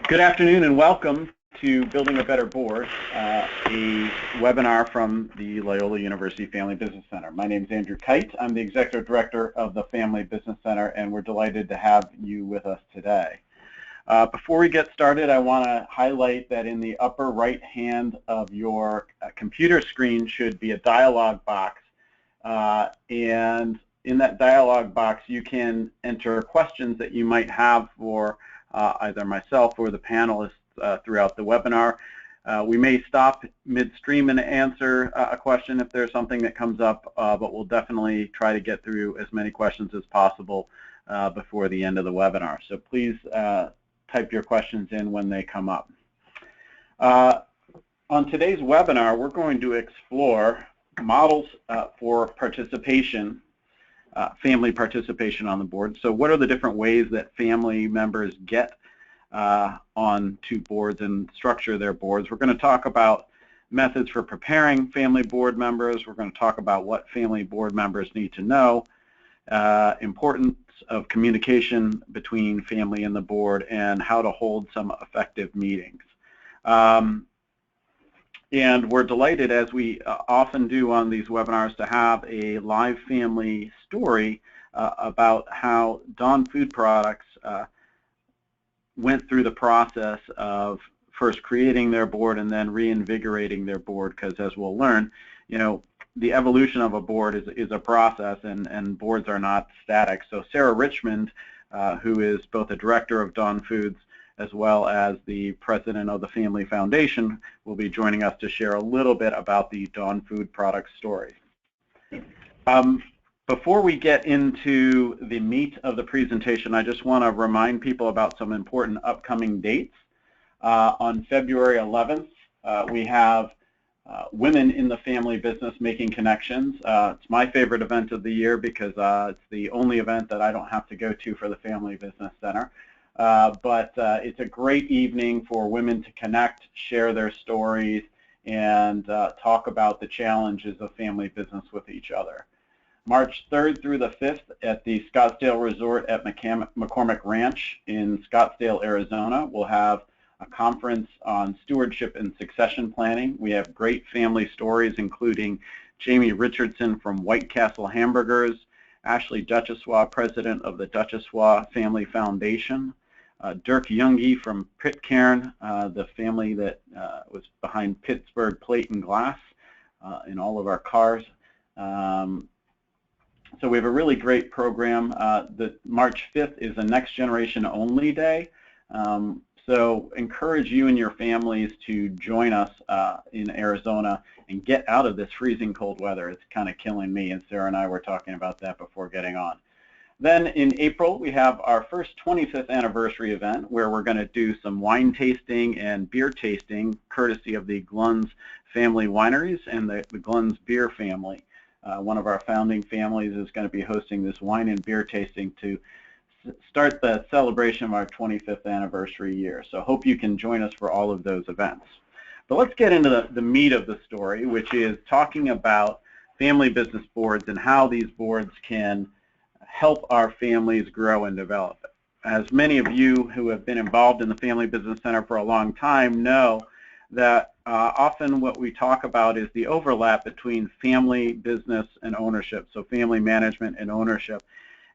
Good afternoon and welcome to Building a Better Board, a webinar from the Loyola University Family Business Center. My name is Andrew Kite. I'm the Executive Director of the Family Business Center, and we're delighted to have you with us today. Before we get started, I want to highlight that in the upper right hand of your computer screen should be a dialog box, and in that dialog box you can enter questions that you might have for either myself or the panelists throughout the webinar. We may stop midstream and answer a question if there's something that comes up, but we'll definitely try to get through as many questions as possible before the end of the webinar. So please type your questions in when they come up. On today's webinar, we're going to explore models for participation, family participation on the board. So what are the different ways that family members get onto boards and structure their boards? We're going to talk about methods for preparing family board members. We're going to talk about what family board members need to know, importance of communication between family and the board, and how to hold some effective meetings. And we're delighted, as we often do on these webinars, to have a live family story about how Dawn Food Products went through the process of first creating their board and then reinvigorating their board, because as we'll learn, you know, the evolution of a board is a process, and boards are not static. So Sarah Richmond, who is both a director of Dawn Foods as well as the president of the Family Foundation, will be joining us to share a little bit about the Dawn Food Products story. Before we get into the meat of the presentation, I just want to remind people about some important upcoming dates. On February 11th, we have Women in the Family Business Making Connections. It's my favorite event of the year because it's the only event that I don't have to go to for the Family Business Center. But it's a great evening for women to connect, share their stories, and talk about the challenges of family business with each other. March 3rd through the 5th at the Scottsdale Resort at McCormick Ranch in Scottsdale, Arizona, we'll have a conference on stewardship and succession planning. We have great family stories, including Jamie Richardson from White Castle Hamburgers, Ashley Duchessois, president of the Duchessois Family Foundation, Dirk Junge from Pitcairn, the family that was behind Pittsburgh Plate and Glass in all of our cars. So we have a really great program. The March 5th is a Next Generation Only Day. So encourage you and your families to join us in Arizona and get out of this freezing cold weather. It's kind of killing me, and Sarah and I were talking about that before getting on. Then in April, we have our first 25th anniversary event where we're going to do some wine tasting and beer tasting courtesy of the Glunz Family Wineries and the Glunz Beer Family. One of our founding families is going to be hosting this wine and beer tasting to start the celebration of our 25th anniversary year. So hope you can join us for all of those events. But let's get into the meat of the story, which is talking about family business boards and how these boards can help our families grow and develop. As many of you who have been involved in the Family Business Center for a long time know that often what we talk about is the overlap between family business and ownership, so family management and ownership.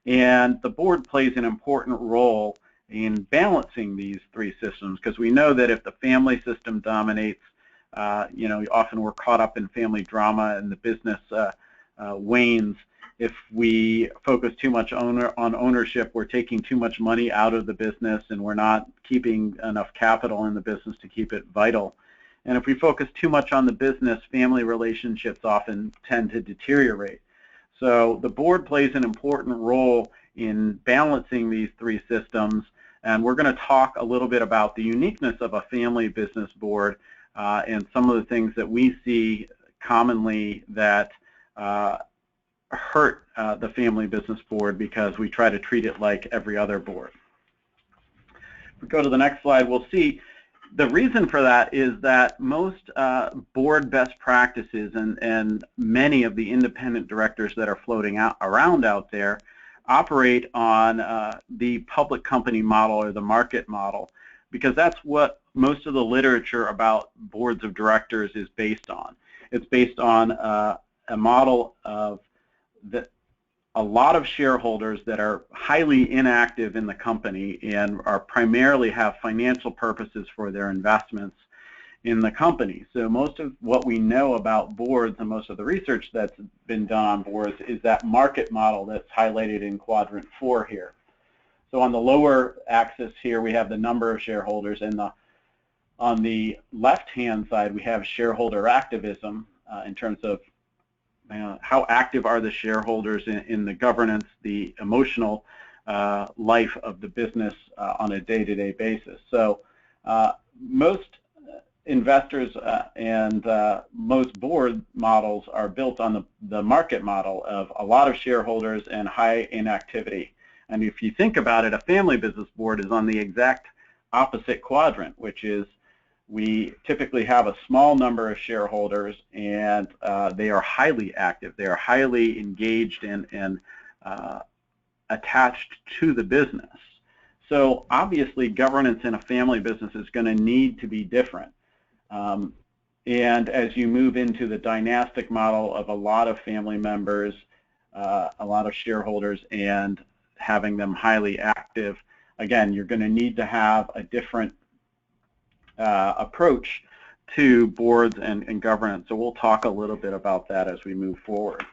And the board plays an important role in balancing these three systems, because we know that if the family system dominates, you know, often we're caught up in family drama and the business wanes. If we focus too much on ownership, we're taking too much money out of the business and we're not keeping enough capital in the business to keep it vital. And if we focus too much on the business, family relationships often tend to deteriorate. So the board plays an important role in balancing these three systems, and we're going to talk a little bit about the uniqueness of a family business board and some of the things that we see commonly that hurt the family business board because we try to treat it like every other board. If we go to the next slide, we'll see the reason for that is that most board best practices and many of the independent directors that are floating around out there operate on the public company model or the market model. because that's what most of the literature about boards of directors is based on. It's based on a model of a lot of shareholders that are highly inactive in the company and are primarily have financial purposes for their investments in the company. So most of what we know about boards and most of the research that's been done on boards is that market model that's highlighted in quadrant 4 here. So on the lower axis here we have the number of shareholders, and on the left-hand side we have shareholder activism in terms of how active are the shareholders in the governance, the emotional life of the business on a day-to-day basis. So most investors and most board models are built on the market model of a lot of shareholders and high inactivity. And if you think about it, a family business board is on the exact opposite quadrant, which is we typically have a small number of shareholders, and they are highly active. They are highly engaged and attached to the business. So obviously governance in a family business is going to need to be different. And as you move into the dynastic model of a lot of family members, a lot of shareholders, and having them highly active, again, you're going to need to have a different approach to boards and governance. So we'll talk a little bit about that as we move forward.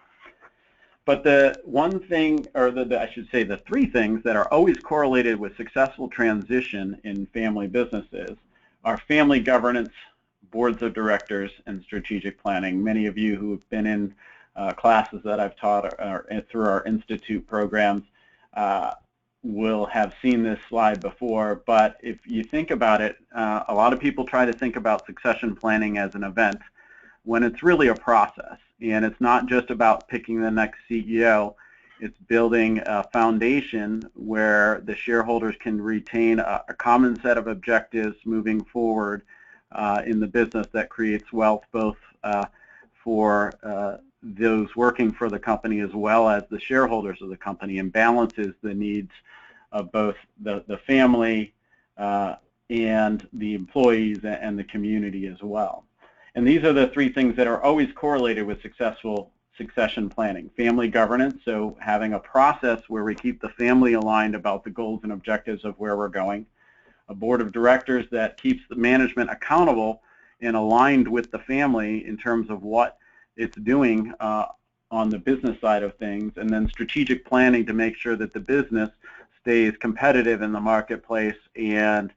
But the one thing, or I should say the three things that are always correlated with successful transition in family businesses are family governance, boards of directors, and strategic planning. Many of you who have been in classes that I've taught or through our institute programs will have seen this slide before, but if you think about it, a lot of people try to think about succession planning as an event when it's really a process. And it's not just about picking the next CEO, it's building a foundation where the shareholders can retain a common set of objectives moving forward in the business that creates wealth both for those working for the company as well as the shareholders of the company, and balances the needs of both the family and the employees and the community as well. And these are the three things that are always correlated with successful succession planning. Family governance, so having a process where we keep the family aligned about the goals and objectives of where we're going. A board of directors that keeps the management accountable and aligned with the family in terms of what it's doing on the business side of things, and then strategic planning to make sure that the business stays competitive in the marketplace and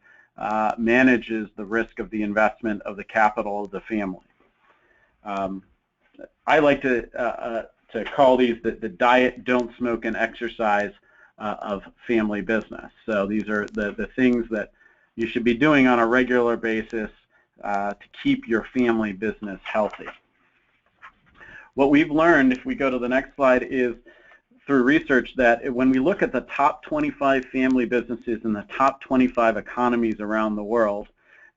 manages the risk of the investment of the capital of the family. I like to call these the diet, don't smoke, and exercise of family business. So these are the things that you should be doing on a regular basis to keep your family business healthy. What we've learned, if we go to the next slide, is through research that when we look at the top 25 family businesses in the top 25 economies around the world,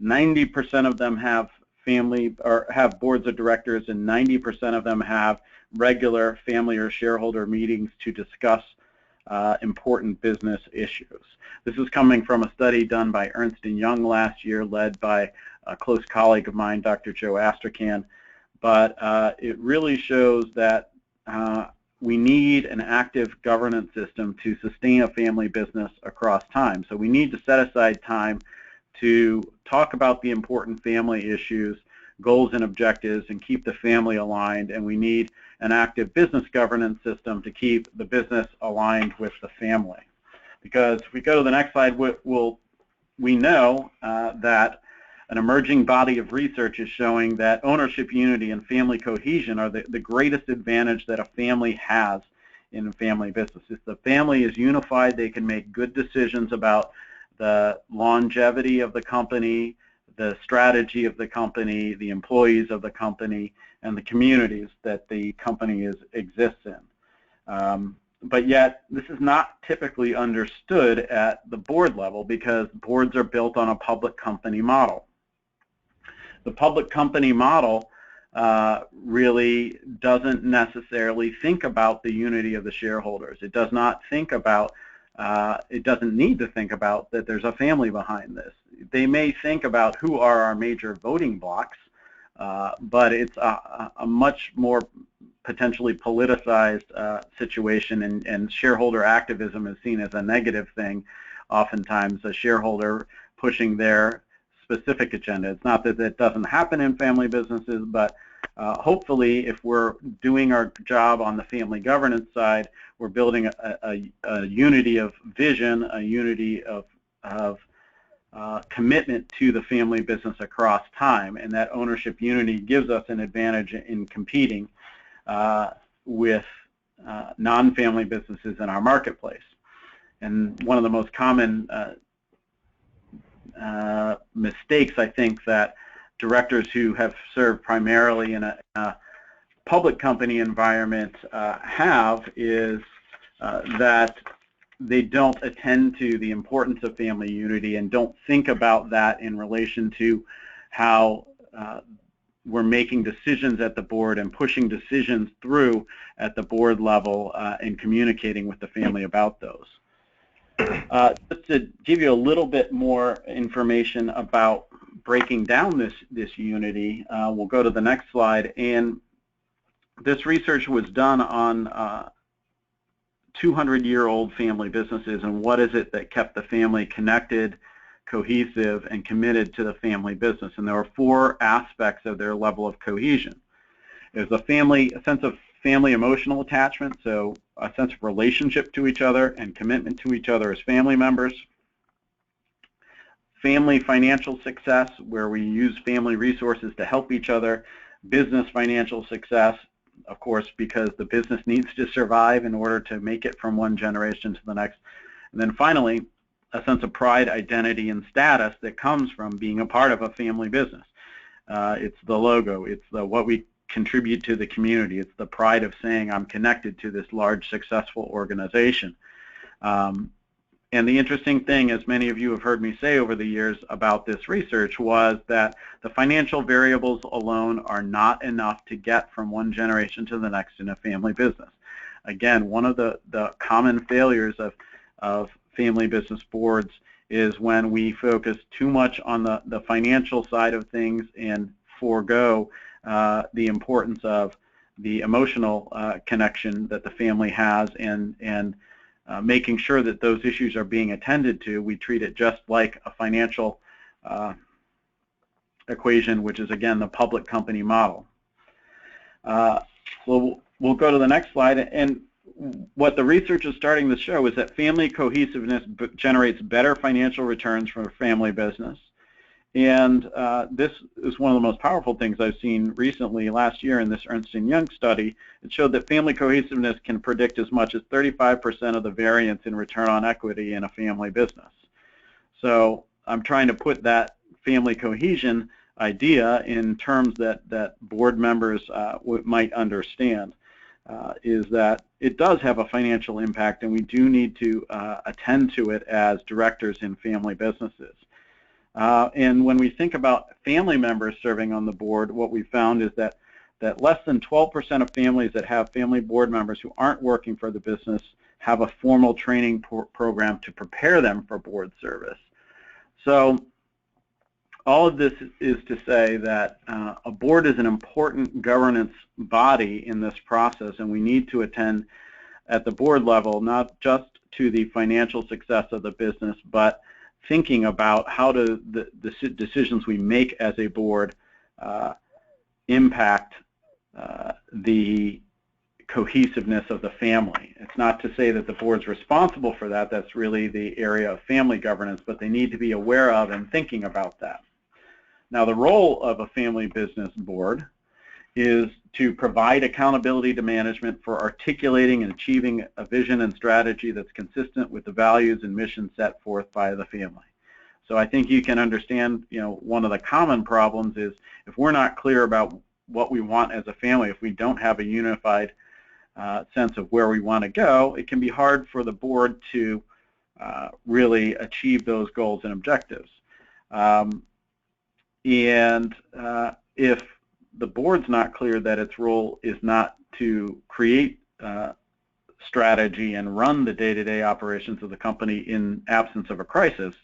90% of them have family or have boards of directors, and 90% of them have regular family or shareholder meetings to discuss important business issues. This is coming from a study done by Ernst & Young last year, led by a close colleague of mine, Dr. Joe Astrachan. But it really shows that we need an active governance system to sustain a family business across time. So we need to set aside time to talk about the important family issues, goals and objectives, and keep the family aligned. And we need an active business governance system to keep the business aligned with the family. Because if we go to the next slide, we know that an emerging body of research is showing that ownership unity and family cohesion are the greatest advantage that a family has in a family business. If the family is unified, they can make good decisions about the longevity of the company, the strategy of the company, the employees of the company, and the communities that the company exists in. But yet, this is not typically understood at the board level because boards are built on a public company model. The public company model really doesn't necessarily think about the unity of the shareholders. It does not think about, it doesn't need to think about that there's a family behind this. they may think about who are our major voting blocks, but it's a much more potentially politicized situation, and shareholder activism is seen as a negative thing. Oftentimes, a shareholder pushing their specific agenda. It's not that that doesn't happen in family businesses, but hopefully, if we're doing our job on the family governance side, we're building a unity of vision, a unity of commitment to the family business across time, and that ownership unity gives us an advantage in competing with non-family businesses in our marketplace. And one of the most common mistakes, I think, that directors who have served primarily in a public company environment have is that they don't attend to the importance of family unity and don't think about that in relation to how we're making decisions at the board and pushing decisions through at the board level and communicating with the family about those. Just to give you a little bit more information about breaking down this unity, we'll go to the next slide. And this research was done on 200-year-old family businesses, and what is it that kept the family connected, cohesive, and committed to the family business. And there were 4 aspects of their level of cohesion. There's a sense of family emotional attachment, so a sense of relationship to each other and commitment to each other as family members. Family financial success, where we use family resources to help each other. Business financial success, of course, because the business needs to survive in order to make it from one generation to the next. And then finally, a sense of pride, identity, and status that comes from being a part of a family business. It's the logo, it's what we contribute to the community, it's the pride of saying I'm connected to this large, successful organization. And the interesting thing, as many of you have heard me say over the years about this research, was that the financial variables alone are not enough to get from one generation to the next in a family business. Again, one of the common failures of family business boards is when we focus too much on the financial side of things and forego the importance of the emotional connection that the family has, and making sure that those issues are being attended to. We treat it just like a financial equation, which is, again, the public company model. We'll go to the next slide. And what the research is starting to show is that family cohesiveness generates better financial returns for a family business. And this is one of the most powerful things I've seen recently. Last year in this Ernst & Young study, it showed that family cohesiveness can predict as much as 35% of the variance in return on equity in a family business. So I'm trying to put that family cohesion idea in terms that board members might understand, is that it does have a financial impact, and we do need to attend to it as directors in family businesses. And when we think about family members serving on the board, what we found is that less than 12% of families that have family board members who aren't working for the business have a formal training program to prepare them for board service. So all of this is to say that a board is an important governance body in this process, and we need to attend at the board level not just to the financial success of the business, but thinking about how do the decisions we make as a board impact the cohesiveness of the family. It's not to say that the board's responsible for that. That's really the area of family governance, but they need to be aware of and thinking about that. Now, the role of a family business board is to provide accountability to management for articulating and achieving a vision and strategy that's consistent with the values and mission set forth by the family. So I think you can understand, one of the common problems is if we're not clear about what we want as a family, if we don't have a unified sense of where we want to go, it can be hard for the board to really achieve those goals and objectives. If the board's not clear that its role is not to create strategy and run the day-to-day operations of the company in absence of a crisis,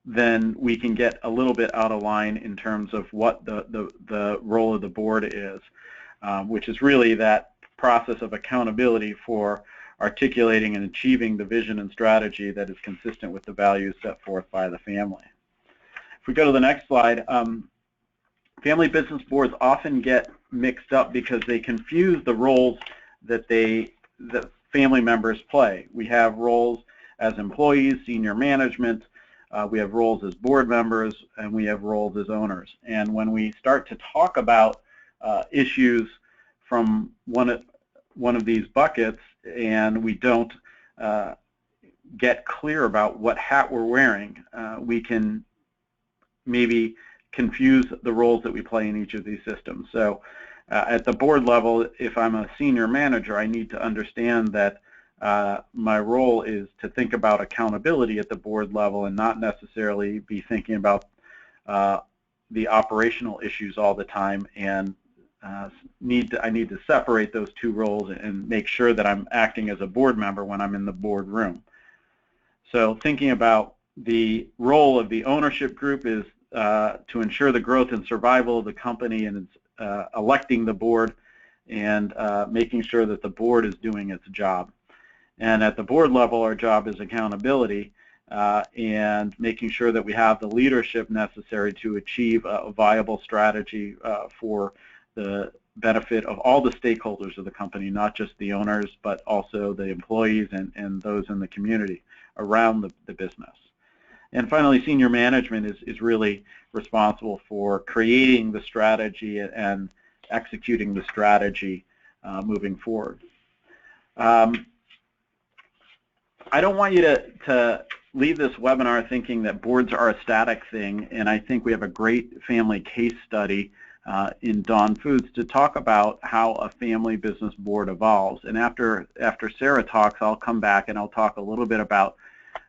then we can get a little bit out of line in terms of what the role of the board is, which is really that process of accountability for articulating and achieving the vision and strategy that is consistent with the values set forth by the family. If we go to the next slide, family business boards often get mixed up because they confuse the roles that family members play. We have roles as employees, senior management, we have roles as board members, and we have roles as owners. And when we start to talk about issues from one of these buckets, and we don't get clear about what hat we're wearing, we can maybe confuse the roles that we play in each of these systems. So at the board level, if I'm a senior manager, I need to understand that my role is to think about accountability at the board level and not necessarily be thinking about the operational issues all the time, and I need to separate those two roles and make sure that I'm acting as a board member when I'm in the boardroom. So thinking about the role of the ownership group is to ensure the growth and survival of the company, and it's electing the board and making sure that the board is doing its job. And at the board level, our job is accountability and making sure that we have the leadership necessary to achieve a viable strategy for the benefit of all the stakeholders of the company, not just the owners, but also the employees and those in the community around the business. And finally, senior management is really responsible for creating the strategy and executing the strategy moving forward. I don't want you to leave this webinar thinking that boards are a static thing, and I think we have a great family case study in Dawn Foods to talk about how a family business board evolves. And after Sarah talks, I'll come back and I'll talk a little bit about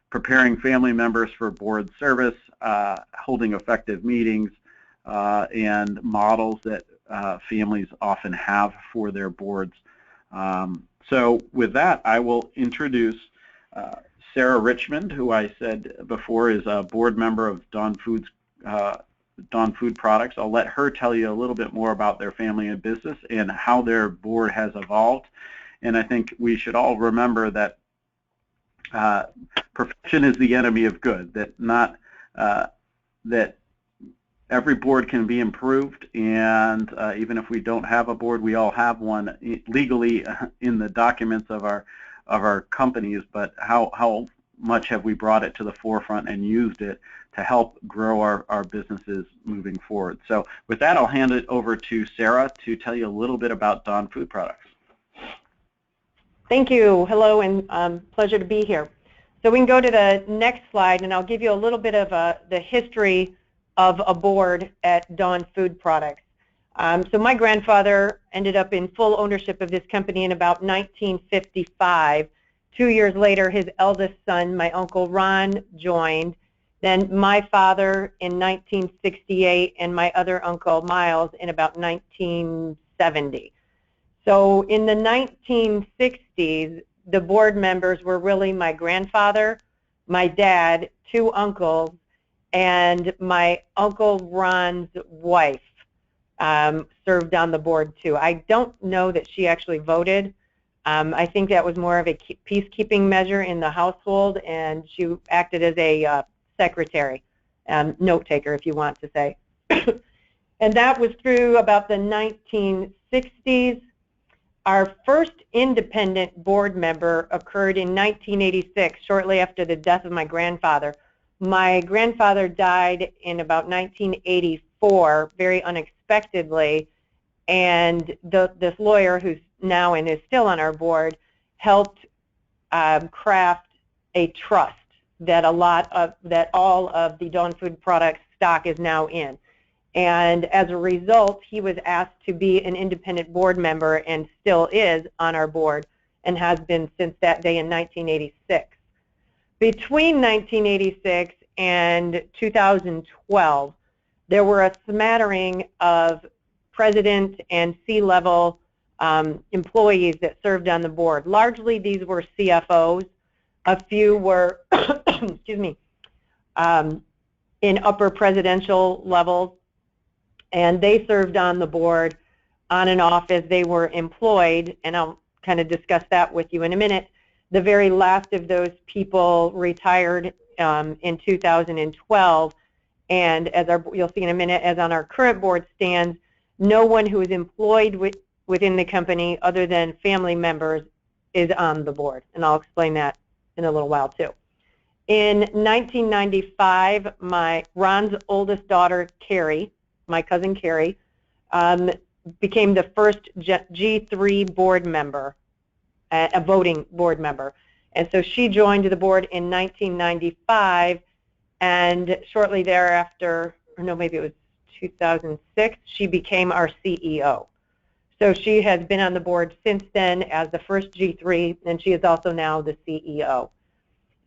preparing family members for board service, holding effective meetings, and models that families often have for their boards. So with that, I will introduce Sarah Richmond, who I said before is a board member of Dawn Food Products. I'll let her tell you a little bit more about their family and business and how their board has evolved. And I think we should all remember that perfection is the enemy of good, that every board can be improved, and even if we don't have a board, we all have one legally in the documents of our companies, but how much have we brought it to the forefront and used it to help grow our businesses moving forward. So with that, I'll hand it over to Sarah to tell you a little bit about Dawn Food Products. Thank you. Hello, and pleasure to be here. So we can go to the next slide, and I'll give you a little bit of the history of a board at Dawn Food Products. So my grandfather ended up in full ownership of this company in about 1955. 2 years later, his eldest son, my Uncle Ron, joined. Then my father in 1968, and my other uncle, Miles, in about 1970. So in the 1960s, the board members were really my grandfather, my dad, two uncles, and my Uncle Ron's wife served on the board too. I don't know that she actually voted. I think that was more of a peacekeeping measure in the household, and she acted as a secretary, note taker, if you want to say. And that was through about the 1960s. Our first independent board member occurred in 1986, shortly after the death of my grandfather. My grandfather died in about 1984, very unexpectedly, and this lawyer, who's now and is still on our board, helped craft a trust that all of the Dawn Food Products stock is now in. And as a result, he was asked to be an independent board member and still is on our board and has been since that day in 1986. Between 1986 and 2012, there were a smattering of president and C-level employees that served on the board. Largely, these were CFOs. A few were, excuse me, in upper presidential levels, and they served on the board on and off as they were employed, and I'll kind of discuss that with you in a minute. The very last of those people retired in 2012, and as you'll see in a minute, as on our current board stands, no one who is employed within the company other than family members is on the board, and I'll explain that in a little while too. In 1995, Ron's oldest daughter, Carrie, my cousin Carrie, became the first G3 board member, a voting board member. And so she joined the board in 1995, and shortly thereafter, or no, maybe it was 2006, she became our CEO. So she has been on the board since then as the first G3, and she is also now the CEO.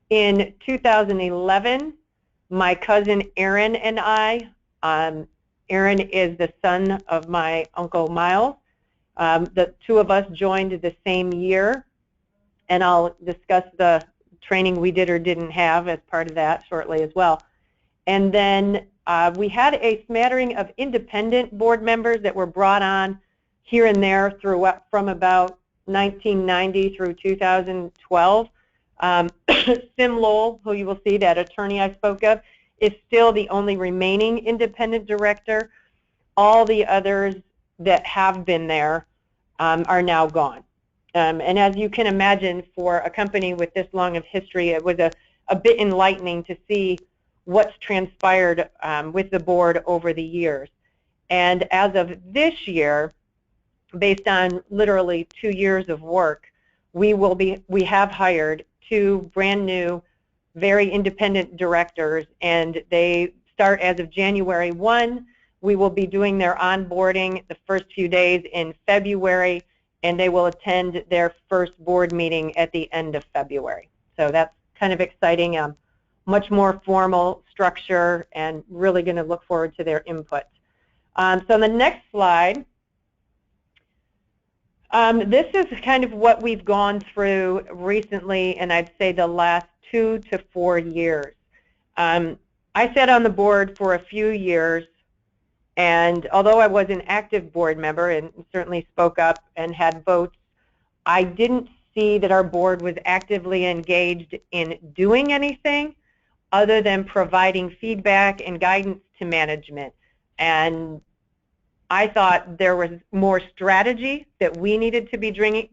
In 2011, my cousin Aaron and I, Aaron is the son of my Uncle Miles. The two of us joined the same year, and I'll discuss the training we did or didn't have as part of that shortly as well. And then we had a smattering of independent board members that were brought on here and there from about 1990 through 2012. Sim Lowell, who you will see, that attorney I spoke of, is still the only remaining independent director. All the others that have been there are now gone. And as you can imagine, for a company with this long of history, it was a bit enlightening to see what's transpired with the board over the years. And as of this year, based on literally 2 years of work, we have hired 2 brand new, very independent directors, and they start as of January 1. We will be doing their onboarding the first few days in February, and they will attend their first board meeting at the end of February. So that's kind of exciting, much more formal structure, and really going to look forward to their input. So on the next slide, this is kind of what we've gone through recently, and I'd say the last 2 to 4 years. I sat on the board for a few years, and although I was an active board member and certainly spoke up and had votes, I didn't see that our board was actively engaged in doing anything other than providing feedback and guidance to management. And I thought there was more strategy that we needed to be bringing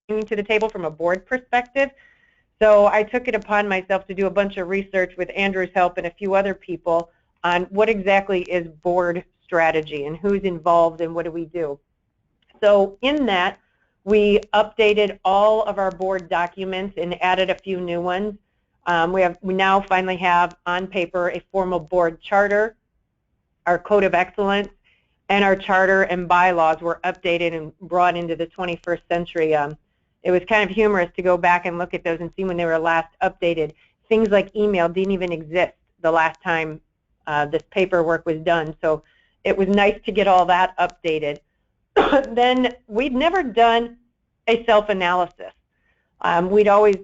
to the table from a board perspective. So I took it upon myself to do a bunch of research with Andrew's help and a few other people on what exactly is board strategy and who's involved and what do we do. So in that, we updated all of our board documents and added a few new ones. We now finally have on paper a formal board charter, our code of excellence, and our charter and bylaws were updated and brought into the 21st century. It was kind of humorous to go back and look at those and see when they were last updated. Things like email didn't even exist the last time this paperwork was done, so it was nice to get all that updated. Then we'd never done a self-analysis. We'd always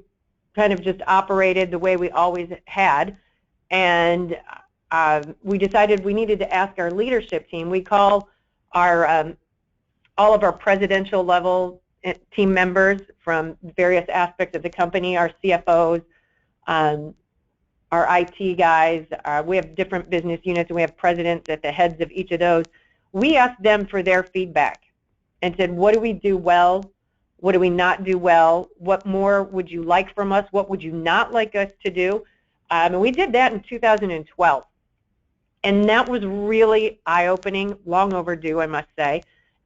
kind of just operated the way we always had, and we decided we needed to ask our leadership team. We call our all of our presidential level team members from various aspects of the company, our CFOs, our IT guys. We have different business units, and we have presidents at the heads of each of those. We asked them for their feedback and said, what do we do well? What do we not do well? What more would you like from us? What would you not like us to do? And we did that in 2012. And that was really eye-opening, long overdue, I must say.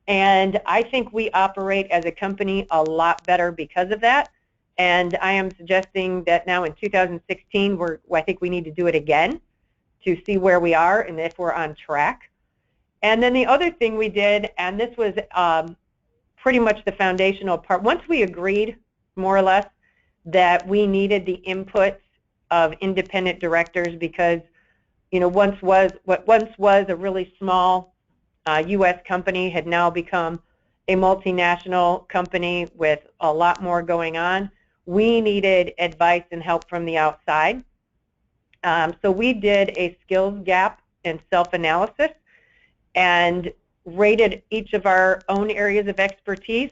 And I think we operate as a company a lot better because of that. And I am suggesting that now in 2016, I think we need to do it again to see where we are and if we're on track. And then the other thing we did, and this was pretty much the foundational part, once we agreed, more or less, that we needed the input of independent directors because, you know, what once was a really small U.S. company had now become a multinational company with a lot more going on. We needed advice and help from the outside. So we did a skills gap and self-analysis and rated each of our own areas of expertise,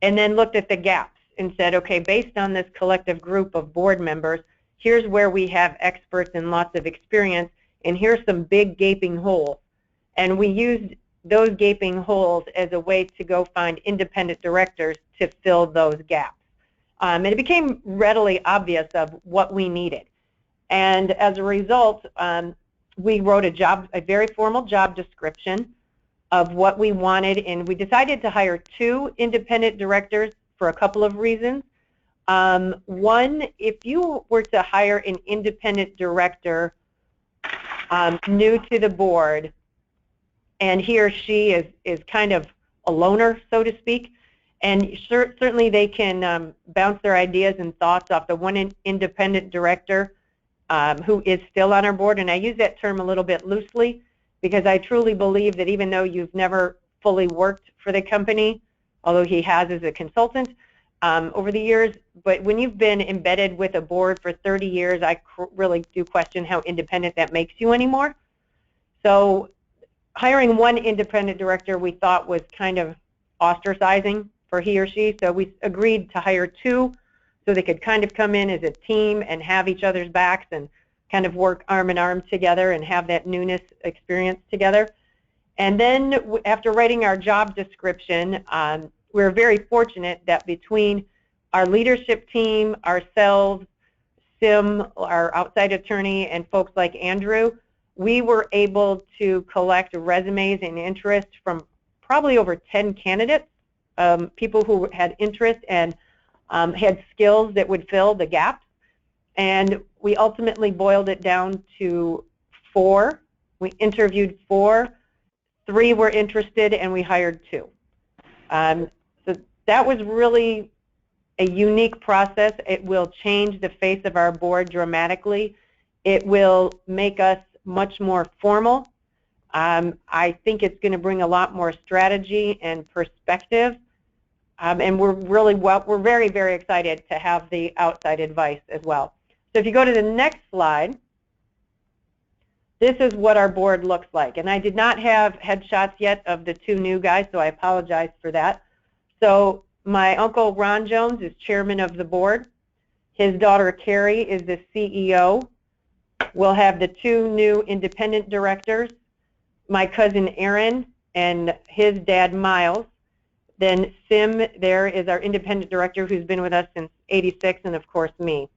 and then looked at the gaps and said, okay, based on this collective group of board members, here's where we have experts and lots of experience, and here's some big gaping holes. And we used those gaping holes as a way to go find independent directors to fill those gaps. And it became readily obvious of what we needed. And as a result, we wrote a very formal job description of what we wanted, and we decided to hire 2 independent directors for a couple of reasons. One, if you were to hire an independent director new to the board, and he or she is kind of a loner, so to speak, and certainly they can bounce their ideas and thoughts off the one independent director who is still on our board, and I use that term a little bit loosely because I truly believe that even though you've never fully worked for the company, although he has as a consultant over the years, but when you've been embedded with a board for 30 years, I really do question how independent that makes you anymore. So hiring one independent director we thought was kind of ostracizing for he or she, so we agreed to hire 2 so they could kind of come in as a team and have each other's backs and kind of work arm in arm together and have that newness experience together. And then after writing our job description, we were very fortunate that between our leadership team, ourselves, Sim, our outside attorney, and folks like Andrew, we were able to collect resumes and interest from probably over 10 candidates, people who had interest and had skills that would fill the gaps. And we ultimately boiled it down to 4. We interviewed 4, 3 were interested, and we hired 2. So that was really a unique process. It will change the face of our board dramatically. It will make us much more formal. I think it's going to bring a lot more strategy and perspective. And we're very, very excited to have the outside advice as well. So if you go to the next slide, this is what our board looks like. And I did not have headshots yet of the 2 new guys, so I apologize for that. So my uncle Ron Jones is chairman of the board. His daughter Carrie is the CEO. We'll have the 2 new independent directors, my cousin Aaron and his dad Miles. Then Sim there is our independent director who's been with us since '86, and of course me.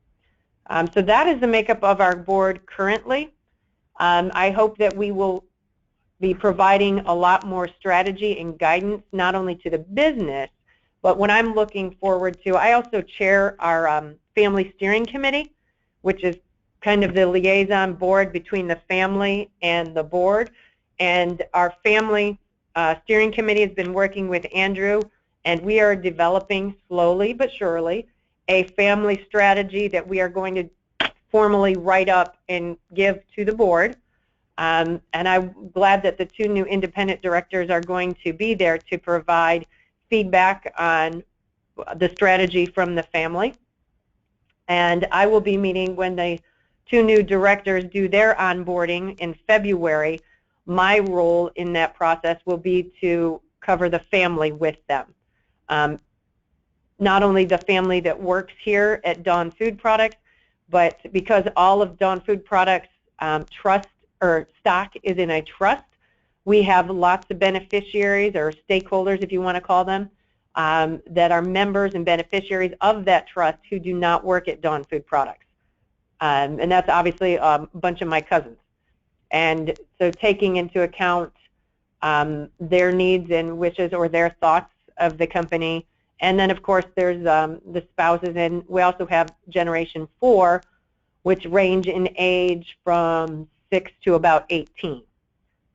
So that is the makeup of our board currently. I hope that we will be providing a lot more strategy and guidance, not only to the business, but what I'm looking forward to, I also chair our family steering committee, which is kind of the liaison board between the family and the board. And our family steering committee has been working with Andrew, and we are developing slowly but surely a family strategy that we are going to formally write up and give to the board. And I'm glad that the 2 new independent directors are going to be there to provide feedback on the strategy from the family. And I will be meeting when the 2 new directors do their onboarding in February. My role in that process will be to cover the family with them. Not only the family that works here at Dawn Food Products, but because all of Dawn Food Products trust or stock is in a trust, we have lots of beneficiaries or stakeholders, if you want to call them, that are members and beneficiaries of that trust who do not work at Dawn Food Products. And that's obviously a bunch of my cousins. And so taking into account their needs and wishes or their thoughts of the company. And then, of course, there's the spouses, and we also have Generation 4, which range in age from 6 to about 18.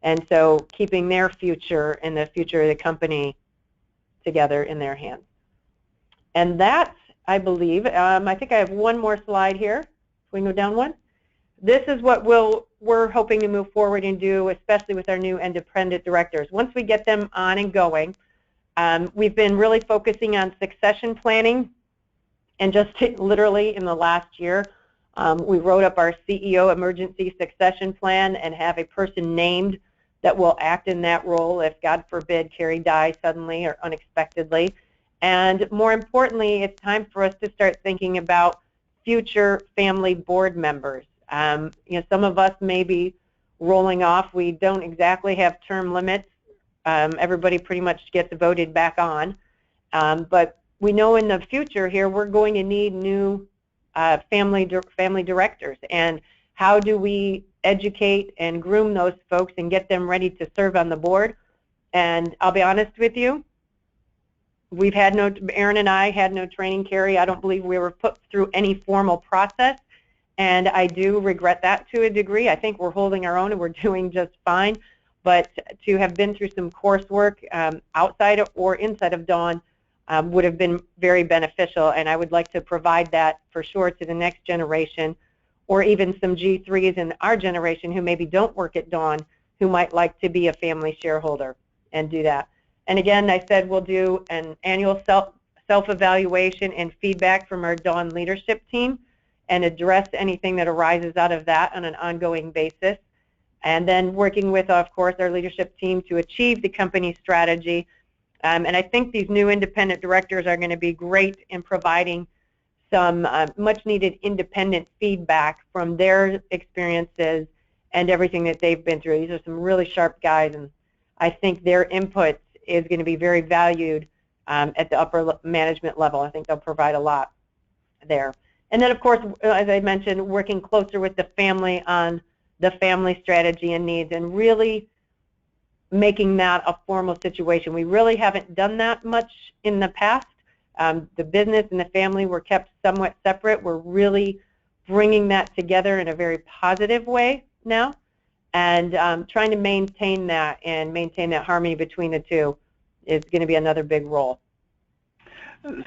And so keeping their future and the future of the company together in their hands. And that, I believe, I think I have one more slide here. We can go down one. This is what we're hoping to move forward and do, especially with our new independent directors. Once we get them on and going, we've been really focusing on succession planning, and just literally in the last year, We wrote up our CEO emergency succession plan and have a person named that will act in that role if, God forbid, Carrie dies suddenly or unexpectedly. And more importantly, it's time for us to start thinking about future family board members. Some of us may be rolling off. We don't exactly have term limits. Everybody pretty much gets voted back on. But we know in the future here we're going to need new family directors. And how do we educate and groom those folks and get them ready to serve on the board? And I'll be honest with you, Aaron and I had no training, Carrie. I don't believe we were put through any formal process, and I do regret that to a degree. I think we're holding our own and we're doing just fine, but to have been through some coursework outside or inside of Dawn would have been very beneficial, and I would like to provide that for sure to the next generation, or even some G3s in our generation who maybe don't work at Dawn who might like to be a family shareholder and do that. And again, I said we'll do an annual self-evaluation and feedback from our Dawn leadership team and address anything that arises out of that on an ongoing basis. And then working with, of course, our leadership team to achieve the company strategy. And I think these new independent directors are going to be great in providing some much-needed independent feedback from their experiences and everything that they've been through. These are some really sharp guys, and I think their input is going to be very valued at the upper management level. I think they'll provide a lot there. And then, of course, as I mentioned, working closer with the family on the family strategy and needs and really making that a formal situation. We really haven't done that much in the past. The business and the family were kept somewhat separate. We're really bringing that together in a very positive way now, and trying to maintain that and maintain that harmony between the two is going to be another big role.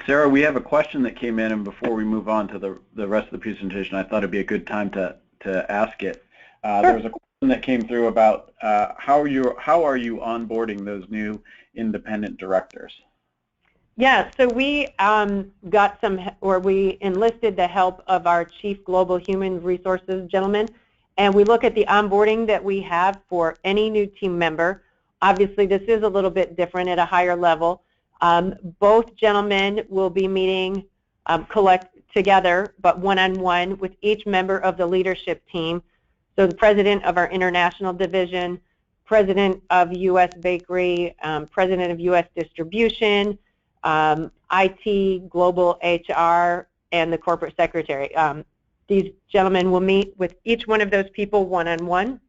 Sarah, we have a question that came in, and before we move on to the rest of the presentation, I thought it'd be a good time to ask it. Sure. There was a question that came through about how are you onboarding those new independent directors? Yeah, so we we enlisted the help of our Chief Global Human Resources gentleman, and we look at the onboarding that we have for any new team member. Obviously, this is a little bit different at a higher level. Both gentlemen will be meeting together, but one-on-one with each member of the leadership team. So the president of our international division, president of U.S. Bakery, president of U.S. Distribution, IT, global HR, and the corporate secretary. These gentlemen will meet with each one of those people one-on-one.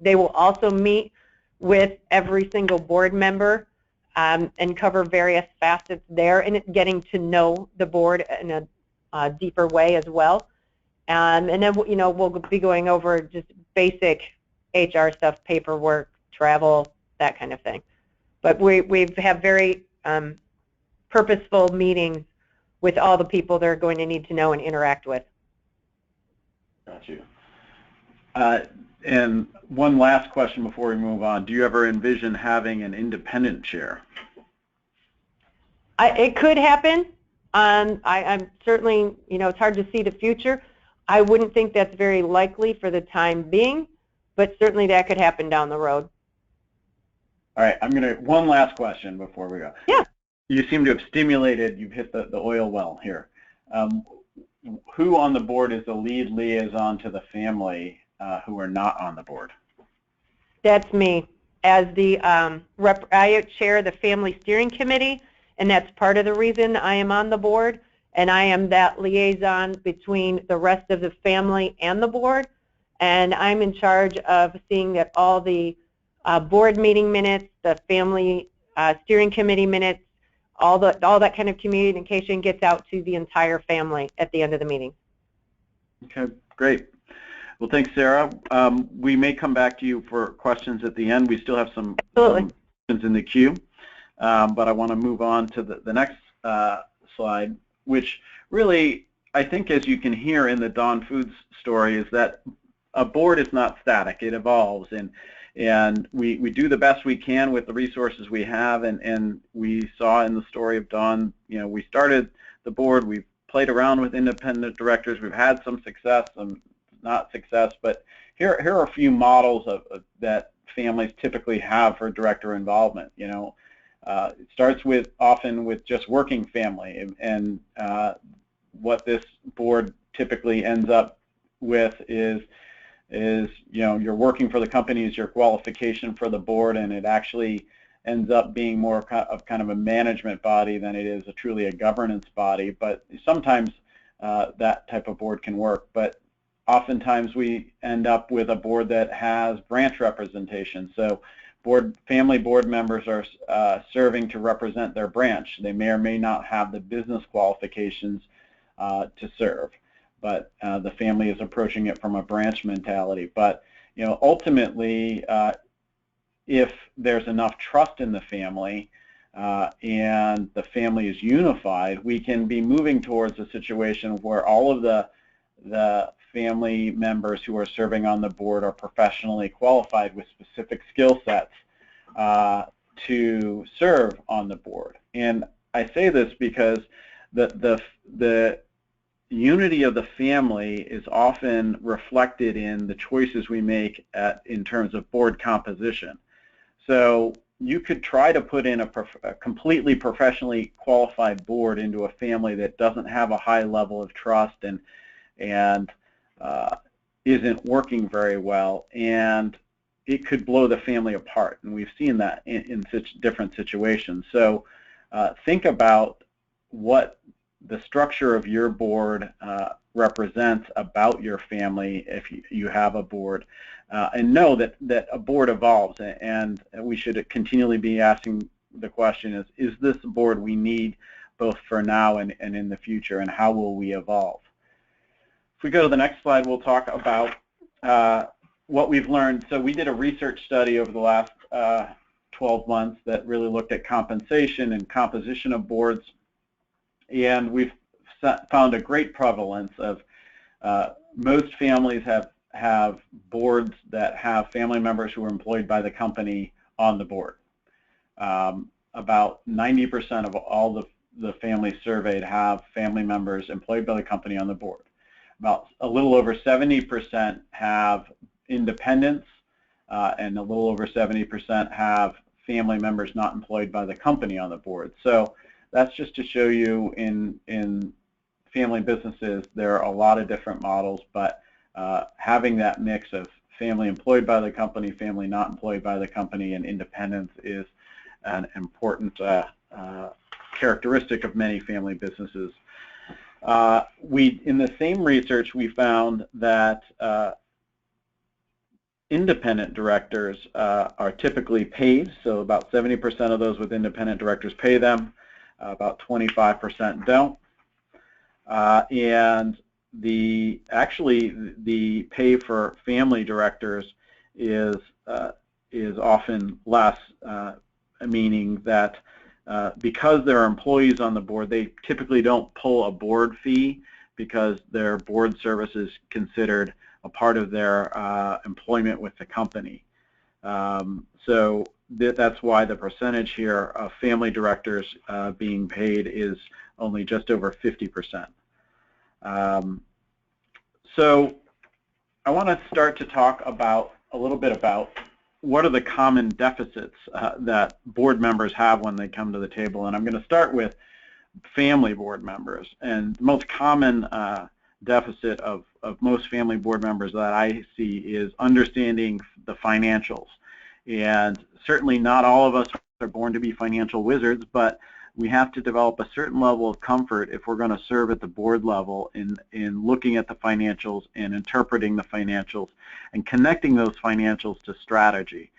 They will also meet with every single board member and cover various facets there and getting to know the board in a deeper way as well. And then we'll be going over just basic HR stuff, paperwork, travel, that kind of thing. But we have very purposeful meetings with all the people they're going to need to know and interact with. Got you. And one last question before we move on. Do you ever envision having an independent chair? It could happen. I'm certainly, it's hard to see the future. I wouldn't think that's very likely for the time being, but certainly that could happen down the road. All right, one last question before we go. Yeah. You seem to have you've hit the oil well here. Who on the board is the lead liaison to the family who are not on the board? That's me. As the I chair the Family Steering Committee, and that's part of the reason I am on the board, and I am that liaison between the rest of the family and the board, and I'm in charge of seeing that all the board meeting minutes, the Family Steering Committee minutes, all that kind of communication gets out to the entire family at the end of the meeting. Okay, great. Well, thanks, Sarah. We may come back to you for questions at the end. We still have some questions in the queue, but I want to move on to the next slide, which really, I think as you can hear in the Dawn Foods story, is that a board is not static. It evolves, and we do the best we can with the resources we have, and we saw in the story of Dawn, we started the board, we've played around with independent directors. We've had some success, some not success, but here are a few models that families typically have for director involvement. It starts often with just working family, and what this board typically ends up with is you're working for the company as your qualification for the board, and it actually ends up being more of kind of a management body than it is truly a governance body. But sometimes that type of board can work. But oftentimes we end up with a board that has branch representation. So family board members are serving to represent their branch. They may or may not have the business qualifications to serve, but the family is approaching it from a branch mentality. But ultimately, if there's enough trust in the family and the family is unified, we can be moving towards a situation where all of the family members who are serving on the board are professionally qualified with specific skill sets to serve on the board. And I say this because the unity of the family is often reflected in the choices we make in terms of board composition. So you could try to put in a completely professionally qualified board into a family that doesn't have a high level of trust and isn't working very well, and it could blow the family apart. And we've seen that in such different situations. So think about what the structure of your board represents about your family if you have a board, and know that a board evolves, and we should continually be asking the question is this a board we need both for now and in the future, and how will we evolve? If we go to the next slide, we'll talk about what we've learned. So we did a research study over the last 12 months that really looked at compensation and composition of boards, and we've found a great prevalence of most families have boards that have family members who are employed by the company on the board. About 90% of all the families surveyed have family members employed by the company on the board. About a little over 70% have independents, and a little over 70% have family members not employed by the company on the board. So that's just to show you in family businesses there are a lot of different models, but having that mix of family employed by the company, family not employed by the company, and independence is an important characteristic of many family businesses. In the same research, we found that independent directors are typically paid, so about 70% of those with independent directors pay them, about 25% don't. And actually the pay for family directors is often less, meaning that because there are employees on the board, they typically don't pull a board fee because their board service is considered a part of their employment with the company. So that's why the percentage here of family directors being paid is only just over 50%. So I want to start to talk a little bit about what are the common deficits that board members have when they come to the table. And I'm going to start with family board members. And the most common deficit of most family board members that I see is understanding the financials. And certainly not all of us are born to be financial wizards, but we have to develop a certain level of comfort if we're going to serve at the board level in looking at the financials and interpreting the financials and connecting those financials to strategy.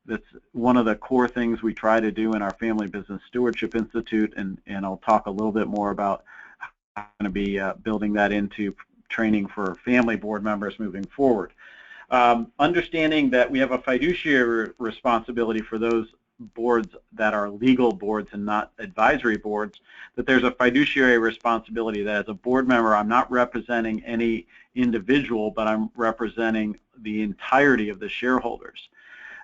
That's one of the core things we try to do in our Family Business Stewardship Institute, and I'll talk a little bit more about how I'm going to be building that into training for family board members moving forward. Understanding that we have a fiduciary responsibility for those boards that are legal boards and not advisory boards, that there's a fiduciary responsibility that as a board member I'm not representing any individual, but I'm representing the entirety of the shareholders.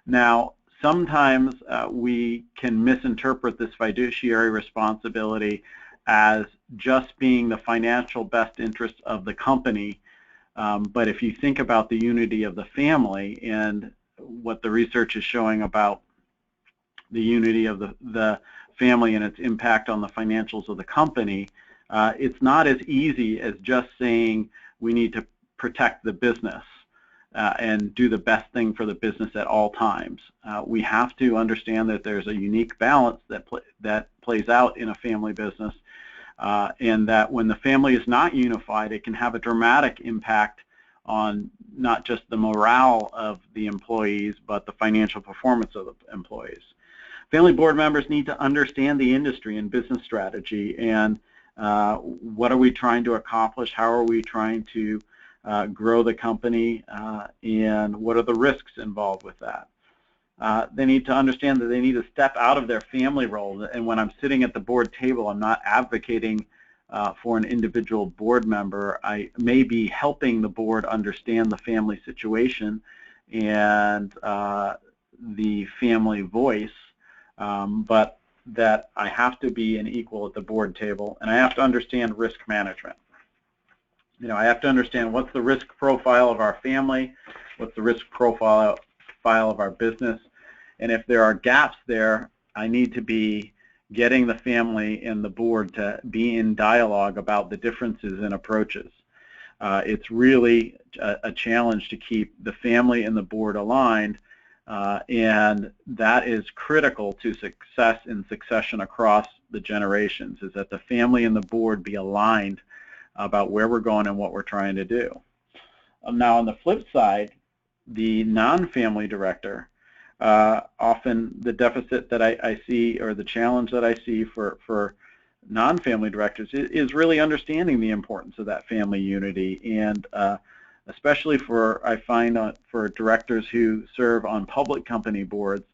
Now, sometimes we can misinterpret this fiduciary responsibility as just being the financial best interest of the company. But if you think about the unity of the family and what the research is showing about the unity of the family and its impact on the financials of the company, it's not as easy as just saying we need to protect the business and do the best thing for the business at all times. We have to understand that there's a unique balance that plays out in a family business, and that when the family is not unified, it can have a dramatic impact on not just the morale of the employees, but the financial performance of the employees. Family board members need to understand the industry and business strategy and what are we trying to accomplish, how are we trying to grow the company, and what are the risks involved with that. They need to understand that they need to step out of their family role, and when I'm sitting at the board table, I'm not advocating for an individual board member. I may be helping the board understand the family situation and the family voice, but that I have to be an equal at the board table, and I have to understand risk management. You know, I have to understand what's the risk profile of our family, what's the risk profile of our business, and if there are gaps there, I need to be getting the family and the board to be in dialogue about the differences in approaches. It's really a challenge to keep the family and the board aligned, and that is critical to success in succession across the generations, is that the family and the board be aligned about where we're going and what we're trying to do. Now on the flip side, the non-family director, often the deficit that I see, or the challenge that I see for non-family directors is really understanding the importance of that family unity, and especially I find for directors who serve on public company boards,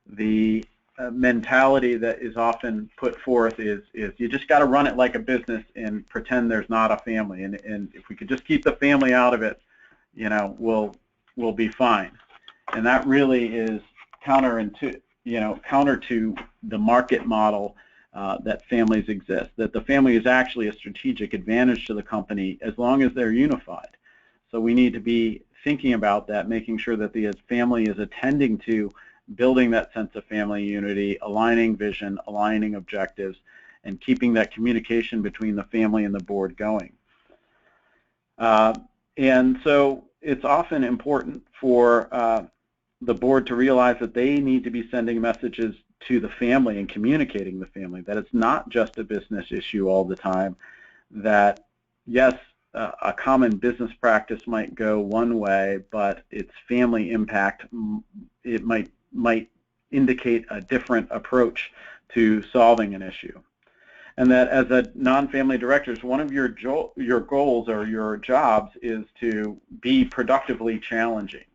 the mentality that is often put forth is you just got to run it like a business and pretend there's not a family, and if we could just keep the family out of it, you know, we'll be fine. And that really is counter to the market model that families exist, that the family is actually a strategic advantage to the company as long as they're unified. So we need to be thinking about that, making sure that the family is attending to building that sense of family unity, aligning vision, aligning objectives, and keeping that communication between the family and the board going. And so it's often important for the board to realize that they need to be sending messages to the family and communicating the family, that it's not just a business issue all the time, that yes, a common business practice might go one way, but its family impact, it might indicate a different approach to solving an issue. And that as a non-family director, one of your goals or your jobs is to be productively challenging.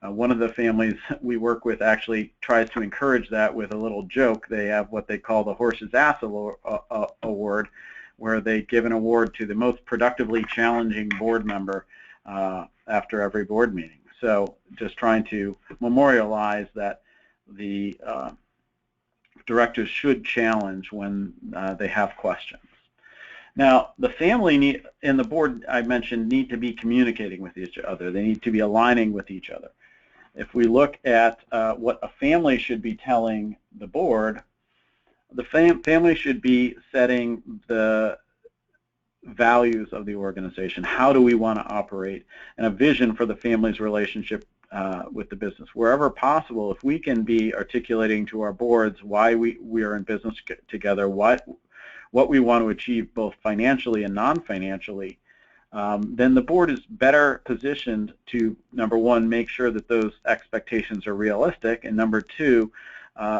One of the families we work with actually tries to encourage that with a little joke. They have what they call the horse's ass award, where they give an award to the most productively challenging board member after every board meeting. So just trying to memorialize that the directors should challenge when they have questions. Now, the family and the board I mentioned need to be communicating with each other. They need to be aligning with each other. If we look at what a family should be telling the board, the family should be setting the values of the organization. How do we want to operate? And a vision for the family's relationship with the business. Wherever possible, if we can be articulating to our boards why we are in business together, what we want to achieve both financially and non-financially, then the board is better positioned to, number one, make sure that those expectations are realistic, and number two,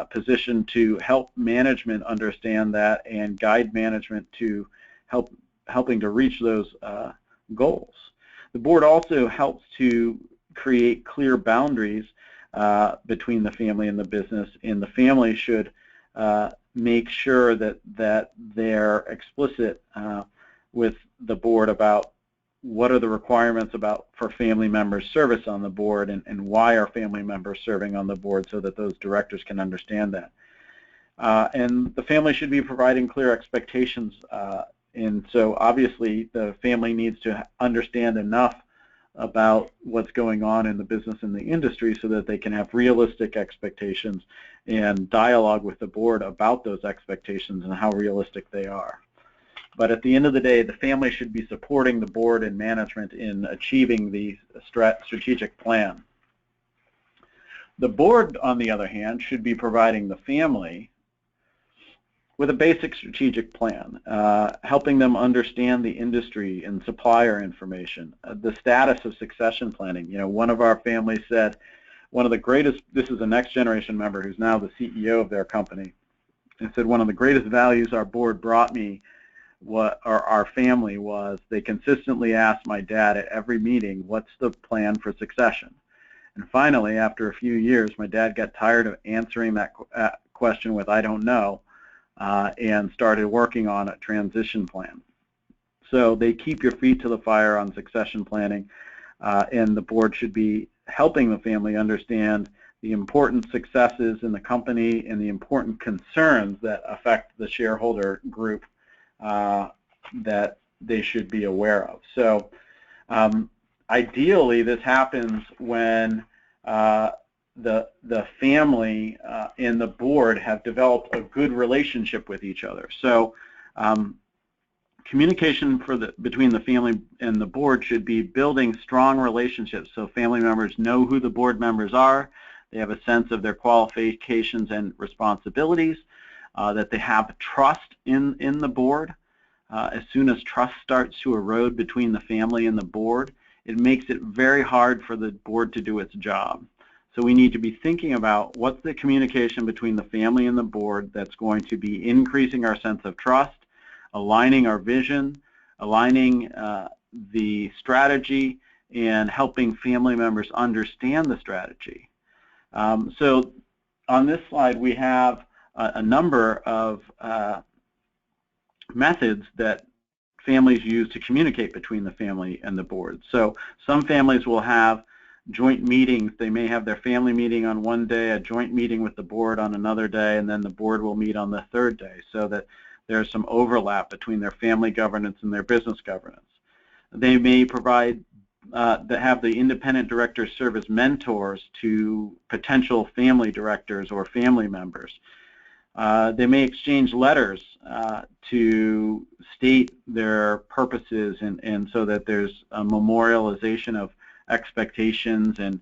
positioned to help management understand that and guide management to helping to reach those goals. The board also helps to create clear boundaries between the family and the business, and the family should make sure that they're explicit with the board about what are the requirements for family members' service on the board, and why are family members serving on the board, so that those directors can understand that. And the family should be providing clear expectations. And so obviously the family needs to understand enough about what's going on in the business and the industry so that they can have realistic expectations and dialogue with the board about those expectations and how realistic they are. But at the end of the day, the family should be supporting the board and management in achieving the strategic plan. The board, on the other hand, should be providing the family with a basic strategic plan, helping them understand the industry and supplier information, the status of succession planning. You know, one of our families said, one of the greatest, this is a next generation member who's now the CEO of their company, and said one of the greatest values our board brought me, or our family, was they consistently asked my dad at every meeting, what's the plan for succession? And finally, after a few years, my dad got tired of answering that question with, I don't know, and started working on a transition plan. So they keep your feet to the fire on succession planning, and the board should be helping the family understand the important successes in the company and the important concerns that affect the shareholder group that they should be aware of. So ideally, this happens when the family and the board have developed a good relationship with each other. So communication between the family and the board should be building strong relationships so family members know who the board members are, they have a sense of their qualifications and responsibilities, that they have trust in the board. As soon as trust starts to erode between the family and the board, it makes it very hard for the board to do its job. So we need to be thinking about what's the communication between the family and the board that's going to be increasing our sense of trust, aligning our vision, aligning the strategy, and helping family members understand the strategy. So on this slide, we have a number of methods that families use to communicate between the family and the board. So some families will have joint meetings. They may have their family meeting on one day, a joint meeting with the board on another day, and then the board will meet on the third day, so that there's some overlap between their family governance and their business governance. They may provide, have the independent directors serve as mentors to potential family directors or family members. They may exchange letters to state their purposes, and so that there's a memorialization of expectations and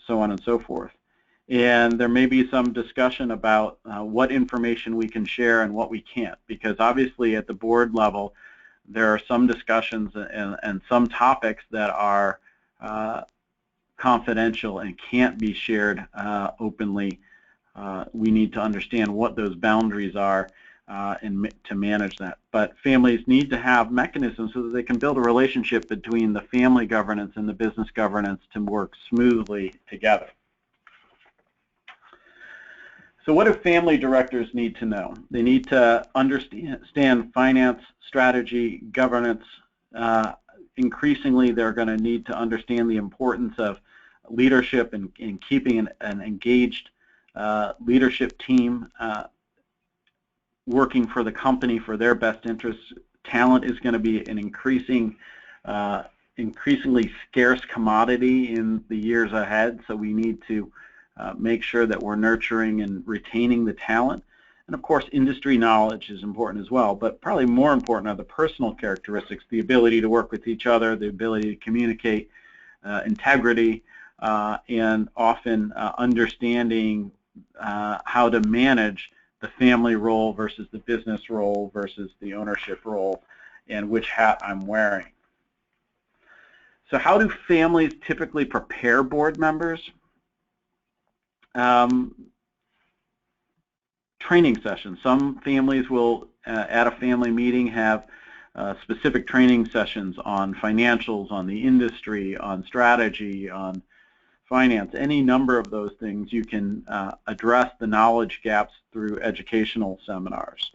so on and so forth. And there may be some discussion about what information we can share and what we can't, because obviously at the board level there are some discussions and some topics that are confidential and can't be shared openly. We need to understand what those boundaries are and to manage that. But families need to have mechanisms so that they can build a relationship between the family governance and the business governance to work smoothly together. So what do family directors need to know? They need to understand finance, strategy, governance. Increasingly, they're going to need to understand the importance of leadership and keeping an engaged leadership team working for the company for their best interests. Talent is going to be an increasingly scarce commodity in the years ahead, so we need to make sure that we're nurturing and retaining the talent. And of course, industry knowledge is important as well, but probably more important are the personal characteristics, the ability to work with each other, the ability to communicate, integrity, and often understanding how to manage the family role versus the business role versus the ownership role, and which hat I'm wearing. So how do families typically prepare board members? Training sessions. Some families will, at a family meeting, have specific training sessions on financials, on the industry, on strategy, on finance. Any number of those things you can address the knowledge gaps through educational seminars.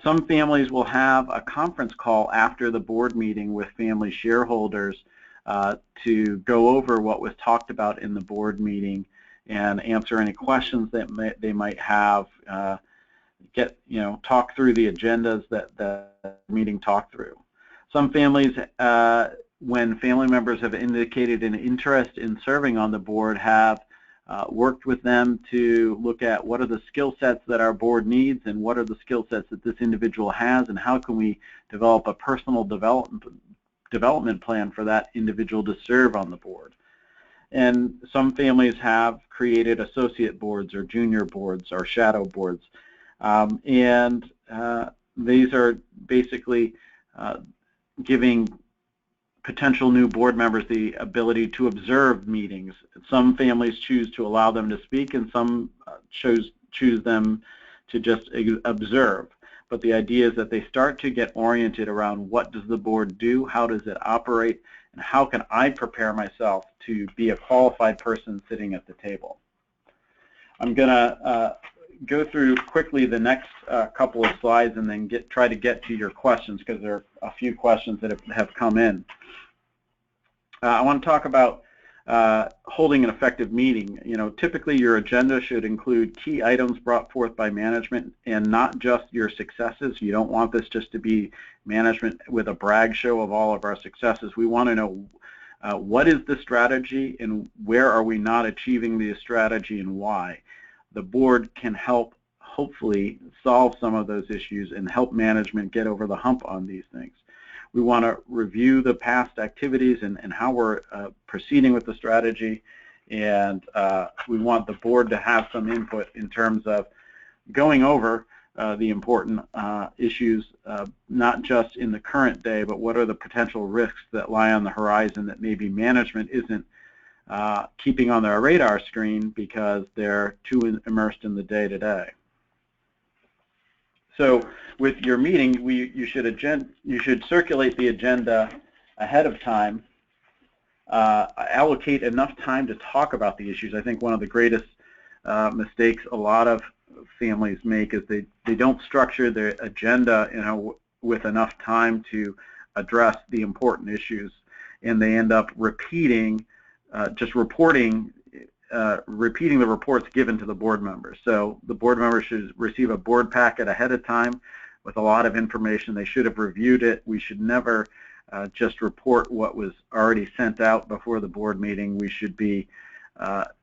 Some families will have a conference call after the board meeting with family shareholders to go over what was talked about in the board meeting and answer any questions that they might have, talk through the agendas that the meeting talked through. Some families, when family members have indicated an interest in serving on the board, have worked with them to look at what are the skill sets that our board needs and what are the skill sets that this individual has, and how can we develop a personal development plan for that individual to serve on the board. And some families have created associate boards or junior boards or shadow boards. These are basically giving potential new board members the ability to observe meetings. Some families choose to allow them to speak, and some choose them to just observe. But the idea is that they start to get oriented around what does the board do, how does it operate, and how can I prepare myself to be a qualified person sitting at the table. I'm going to go through quickly the next couple of slides and then try to get to your questions, because there are a few questions that have come in. I want to talk about holding an effective meeting. Typically your agenda should include key items brought forth by management and not just your successes. You don't want this just to be management with a brag show of all of our successes. We want to know what is the strategy and where are we not achieving the strategy and why. The board can help hopefully solve some of those issues and help management get over the hump on these things. We want to review the past activities and how we're proceeding with the strategy, and we want the board to have some input in terms of going over the important issues, not just in the current day, but what are the potential risks that lie on the horizon that maybe management isn't keeping on their radar screen because they're too immersed in the day-to-day. So with your meeting, you should circulate the agenda ahead of time, allocate enough time to talk about the issues. I think one of the greatest mistakes a lot of families make is they don't structure their agenda with enough time to address the important issues, and they end up repeating repeating the reports given to the board members. So the board members should receive a board packet ahead of time with a lot of information. They should have reviewed it. We should never just report what was already sent out before the board meeting. We should be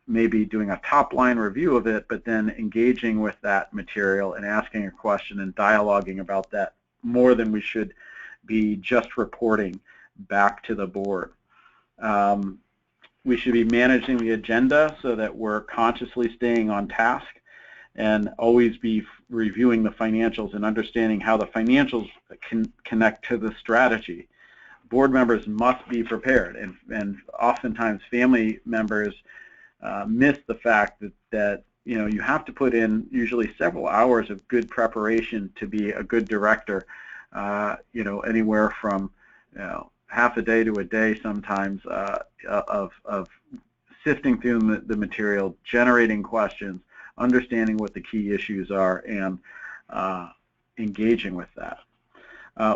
maybe doing a top-line review of it, but then engaging with that material and asking a question and dialoguing about that more than we should be just reporting back to the board. We should be managing the agenda so that we're consciously staying on task and always be reviewing the financials and understanding how the financials can connect to the strategy. Board members must be prepared, and oftentimes family members miss the fact that you have to put in usually several hours of good preparation to be a good director, anywhere from half a day to a day sometimes of sifting through the material, generating questions, understanding what the key issues are, and engaging with that.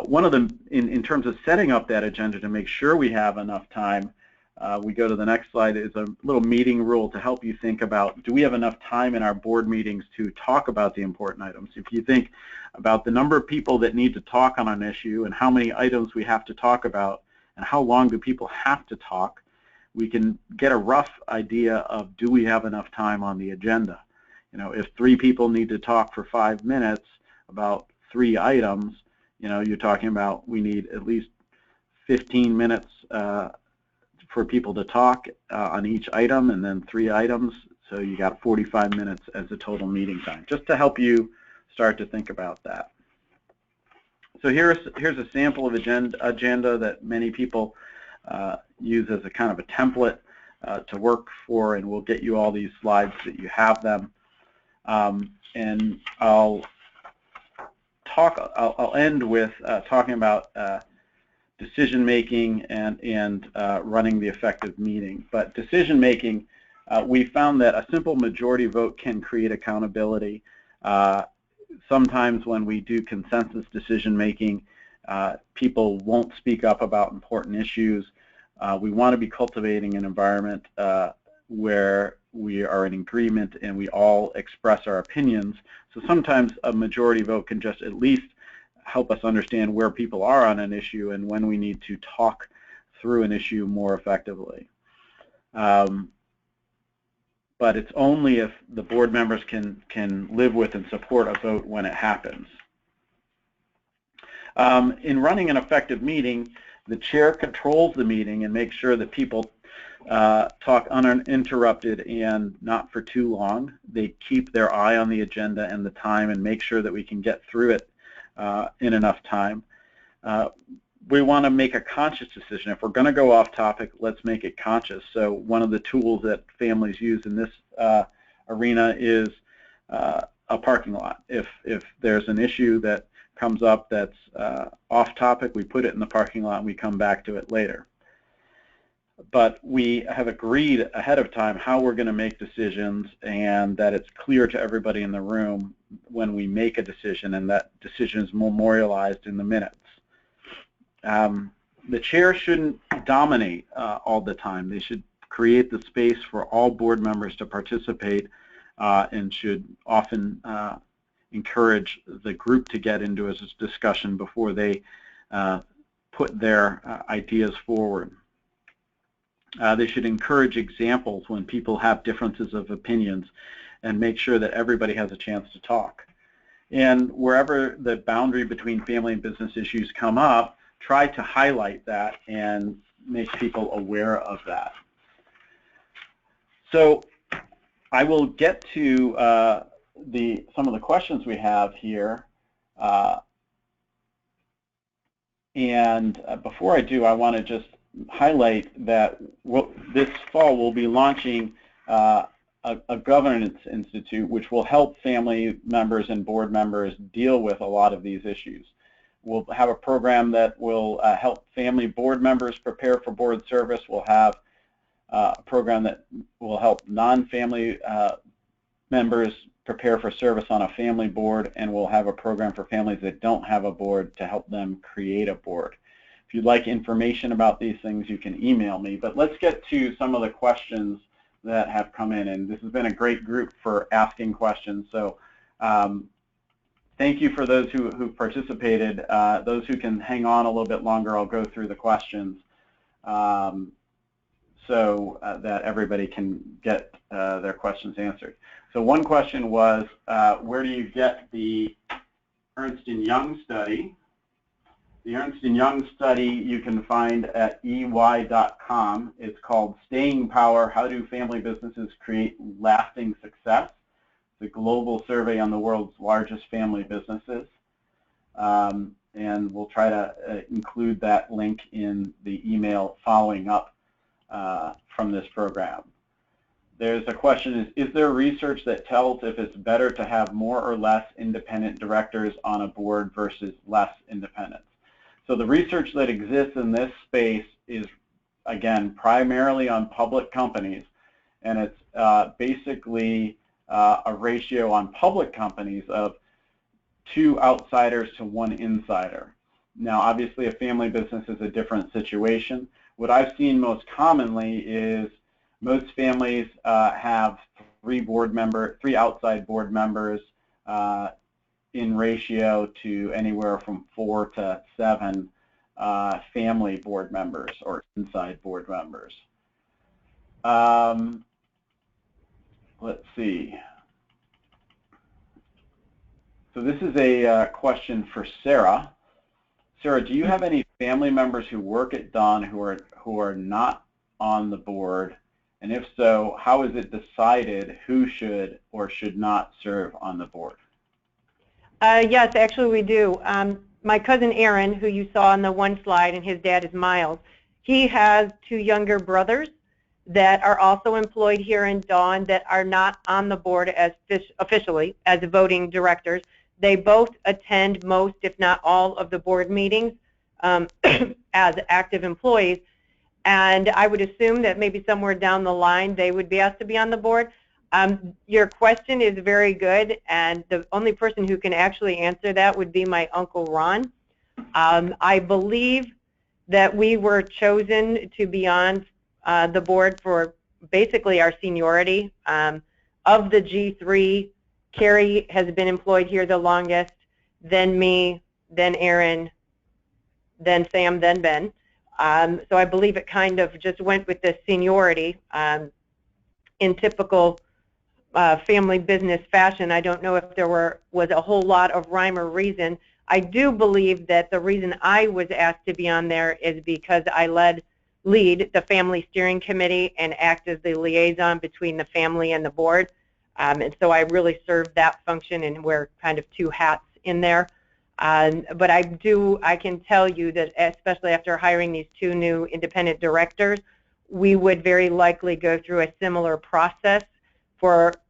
One of them, in terms of setting up that agenda to make sure we have enough time, we go to the next slide, is a little meeting rule to help you think about, do we have enough time in our board meetings to talk about the important items? If you think about the number of people that need to talk on an issue and how many items we have to talk about and how long do people have to talk, we can get a rough idea of, do we have enough time on the agenda? If 3 people need to talk for 5 minutes about 3 items, you're talking about we need at least 15 minutes for people to talk on each item, and then 3 items, so you got 45 minutes as a total meeting time, just to help you start to think about that. So here's a sample of agenda that many people use as a kind of a template to work for, and we'll get you all these slides so that you have them. And I'll end with talking about decision making and running the effective meeting. But decision making, we found that a simple majority vote can create accountability. Sometimes when we do consensus decision making, people won't speak up about important issues. We want to be cultivating an environment where we are in agreement and we all express our opinions. So sometimes a majority vote can just at least help us understand where people are on an issue and when we need to talk through an issue more effectively. But it's only if the board members can live with and support a vote when it happens. In running an effective meeting, the chair controls the meeting and makes sure that people talk uninterrupted and not for too long. They keep their eye on the agenda and the time and make sure that we can get through it in enough time. We want to make a conscious decision. If we're going to go off topic, let's make it conscious. So one of the tools that families use in this arena is a parking lot. If there's an issue that comes up that's off topic, we put it in the parking lot and we come back to it later. But we have agreed ahead of time how we're going to make decisions and that it's clear to everybody in the room when we make a decision, and that decision is memorialized in the minutes. The chair shouldn't dominate all the time. They should create the space for all board members to participate and should often encourage the group to get into a discussion before they put their ideas forward. They should encourage examples when people have differences of opinions and make sure that everybody has a chance to talk. And wherever the boundary between family and business issues come up, try to highlight that and make people aware of that. So I will get to some of the questions we have here. And before I do, I want to just highlight that this fall we'll be launching a governance institute which will help family members and board members deal with a lot of these issues. We'll have a program that will help family board members prepare for board service. We'll have a program that will help non-family members prepare for service on a family board, and we'll have a program for families that don't have a board to help them create a board. If you'd like information about these things, you can email me. But let's get to some of the questions that have come in, and this has been a great group for asking questions. So thank you for those who participated. Those who can hang on a little bit longer, I'll go through the questions so that everybody can get their questions answered. So one question was, where do you get the Ernst & Young study? The Ernst & Young study you can find at ey.com. It's called Staying Power: How Do Family Businesses Create Lasting Success? The global survey on the world's largest family businesses. And we'll try to include that link in the email following up from this program. There's a question, is there research that tells if it's better to have more or less independent directors on a board versus less independent? So the research that exists in this space is, again, primarily on public companies, and it's basically a ratio on public companies of 2 outsiders to 1 insider. Now, obviously, a family business is a different situation. What I've seen most commonly is most families have 3 outside board members in ratio to anywhere from 4 to 7 family board members or inside board members. Let's see. So this is a question for Sarah. Sarah, do you have any family members who work at Dawn who are not on the board? And if so, how is it decided who should or should not serve on the board? Yes, actually we do. My cousin Aaron, who you saw on the one slide, and his dad is Miles, he has 2 younger brothers that are also employed here in Dawn that are not on the board as officially as voting directors. They both attend most, if not all, of the board meetings as active employees. And I would assume that maybe somewhere down the line they would be asked to be on the board. Your question is very good, and the only person who can actually answer that would be my Uncle Ron. I believe that we were chosen to be on the board for basically our seniority. Of the G3, Carrie has been employed here the longest, then me, then Aaron, then Sam, then Ben. So I believe it kind of just went with the seniority. In typical family business fashion, I don't know if there was a whole lot of rhyme or reason. I do believe that the reason I was asked to be on there is because I lead the family steering committee and act as the liaison between the family and the board. And so I really serve that function and wear kind of two hats in there. But I can tell you that especially after hiring these two new independent directors, we would very likely go through a similar process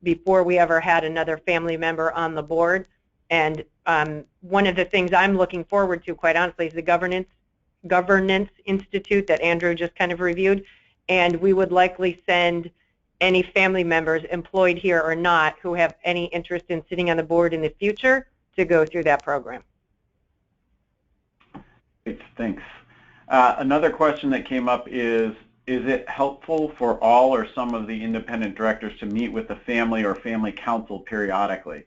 before we ever had another family member on the board. And one of the things I'm looking forward to, quite honestly, is the Governance Institute that Andrew just kind of reviewed. And we would likely send any family members, employed here or not, who have any interest in sitting on the board in the future to go through that program. Great, thanks. Another question that came up is it helpful for all or some of the independent directors to meet with the family or family council periodically?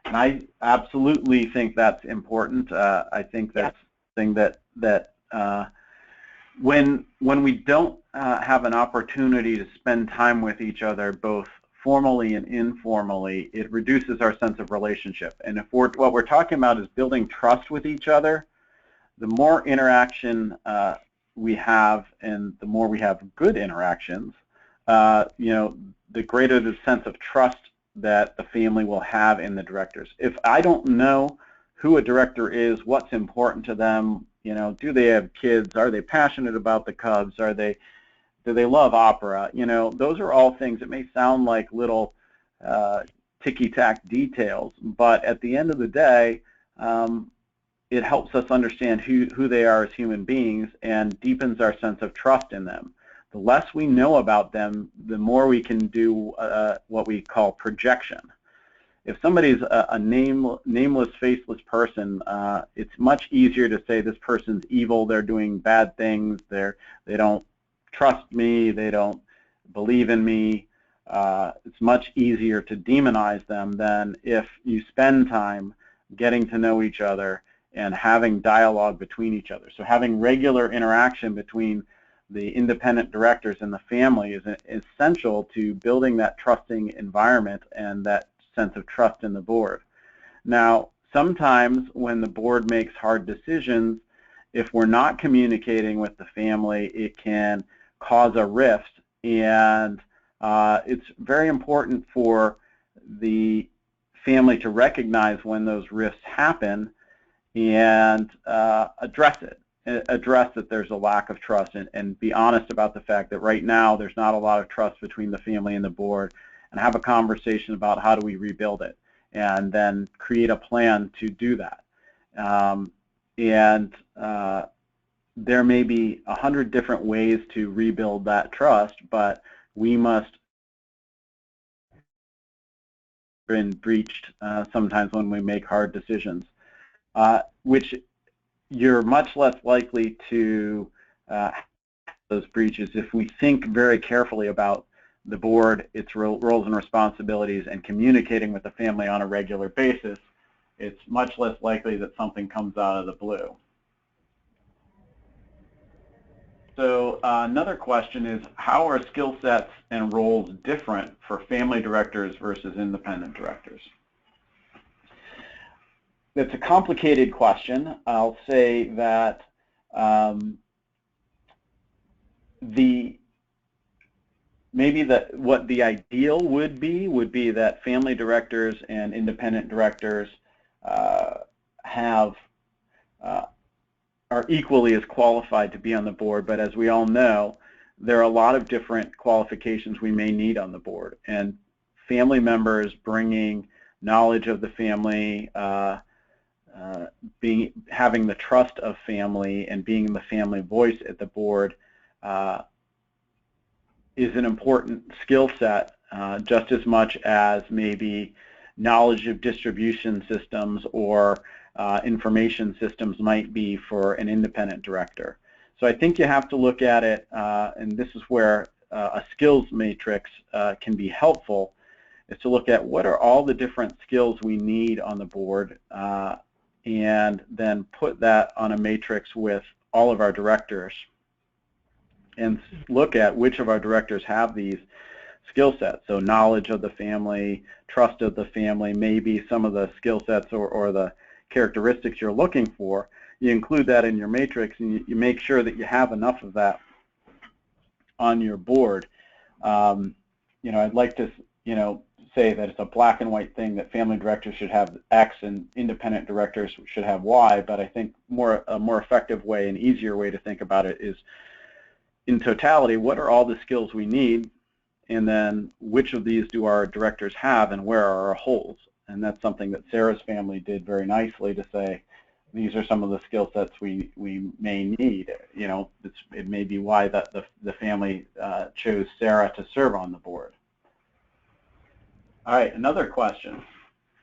And I absolutely think that's important. I think that's something that when we don't have an opportunity to spend time with each other, both formally and informally, it reduces our sense of relationship. And if what we're talking about is building trust with each other, the more interaction we have, and the more we have good interactions, the greater the sense of trust that the family will have in the directors. If I don't know who a director is, what's important to them, do they have kids, are they passionate about the Cubs, do they love opera, those are all things that may sound like little ticky-tack details, but at the end of the day, it helps us understand who they are as human beings and deepens our sense of trust in them. The less we know about them, the more we can do what we call projection. If somebody's a nameless, faceless person, it's much easier to say this person's evil, they're doing bad things, they don't trust me, they don't believe in me. It's much easier to demonize them than if you spend time getting to know each other and having dialogue between each other. So having regular interaction between the independent directors and the family is essential to building that trusting environment and that sense of trust in the board. Now, sometimes when the board makes hard decisions, if we're not communicating with the family, it can cause a rift, and it's very important for the family to recognize when those rifts happen and address that there's a lack of trust, and be honest about the fact that right now there's not a lot of trust between the family and the board, and have a conversation about how do we rebuild it, and then create a plan to do that. There may be 100 different ways to rebuild that trust, but we must been breached sometimes when we make hard decisions, which you're much less likely to have those breaches if we think very carefully about the board, its roles and responsibilities, and communicating with the family on a regular basis. It's much less likely that something comes out of the blue. So another question is, how are skill sets and roles different for family directors versus independent directors? It's a complicated question. I'll say that what the ideal would be that family directors and independent directors are equally as qualified to be on the board, but as we all know, there are a lot of different qualifications we may need on the board, and family members bringing knowledge of the family, having the trust of family, and being the family voice at the board is an important skill set, just as much as maybe knowledge of distribution systems or information systems might be for an independent director. So I think you have to look at it, and this is where a skills matrix can be helpful is to look at what are all the different skills we need on the board, and then put that on a matrix with all of our directors and look at which of our directors have these skill sets. So knowledge of the family, trust of the family, maybe some of the skill sets or the characteristics you're looking for. You include that in your matrix, and you make sure that you have enough of that on your board. I'd like to, say that it's a black and white thing that family directors should have X and independent directors should have Y, but I think a more effective way and easier way to think about it is, in totality, what are all the skills we need, and then which of these do our directors have and where are our holes? And that's something that Sarah's family did very nicely, to say, these are some of the skill sets we may need. It may be why that the family chose Sarah to serve on the board. All right, another question.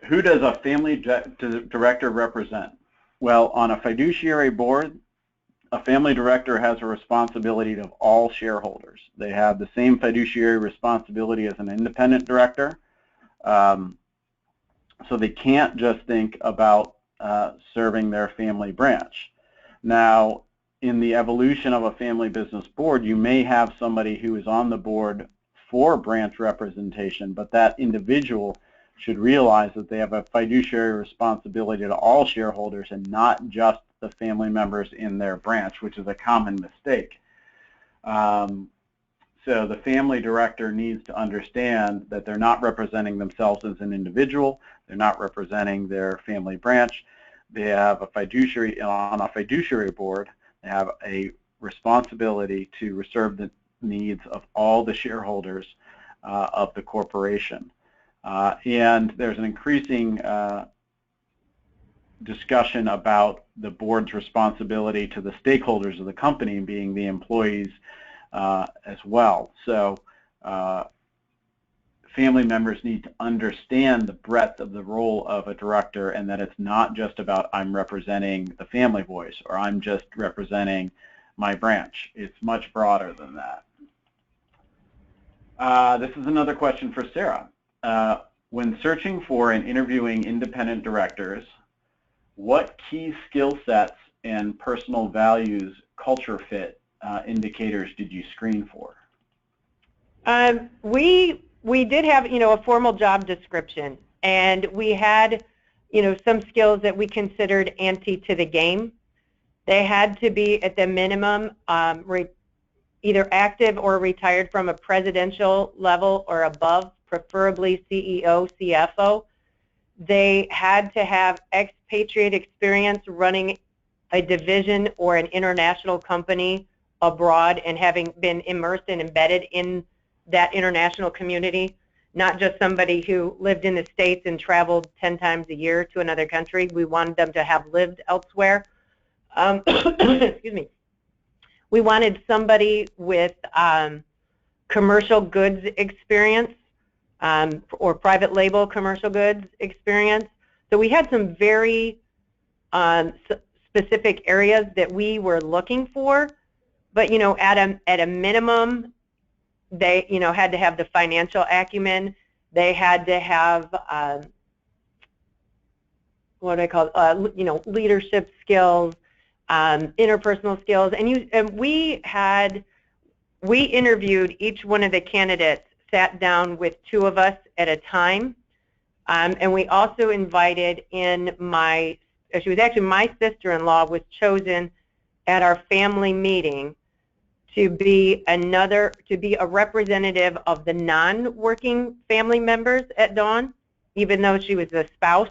Who does a family director represent? Well, on a fiduciary board, a family director has a responsibility of all shareholders. They have the same fiduciary responsibility as an independent director. So they can't just think about serving their family branch. Now, in the evolution of a family business board, you may have somebody who is on the board for branch representation, but that individual should realize that they have a fiduciary responsibility to all shareholders and not just the family members in their branch, which is a common mistake. So the family director needs to understand that they're not representing themselves as an individual, they're not representing their family branch. They have a fiduciary, on a fiduciary board, they have a responsibility to serve the needs of all the shareholders of the corporation. And there's an increasing discussion about the board's responsibility to the stakeholders of the company, being the employees as well. So family members need to understand the breadth of the role of a director, and that it's not just about I'm representing the family voice or I'm just representing my branch. It's much broader than that. This is another question for Sarah. When searching for and interviewing independent directors, what key skill sets and personal values culture fit indicators did you screen for? We did have, a formal job description, and we had, some skills that we considered ante to the game. They had to be, at the minimum, either active or retired from a presidential level or above, preferably CEO, CFO. They had to have expatriate experience running a division or an international company abroad and having been immersed and embedded in that international community, not just somebody who lived in the States and traveled 10 times a year to another country. We wanted them to have lived elsewhere. Excuse me. We wanted somebody with commercial goods experience or private label commercial goods experience. So we had some very specific areas that we were looking for, but at a minimum, they had to have the financial acumen. They had to have what I call leadership skills, interpersonal skills, and we interviewed each one of the candidates, sat down with two of us at a time, and we also invited in she was actually my sister-in-law, was chosen at our family meeting to be a representative of the non-working family members at Dawn, even though she was a spouse.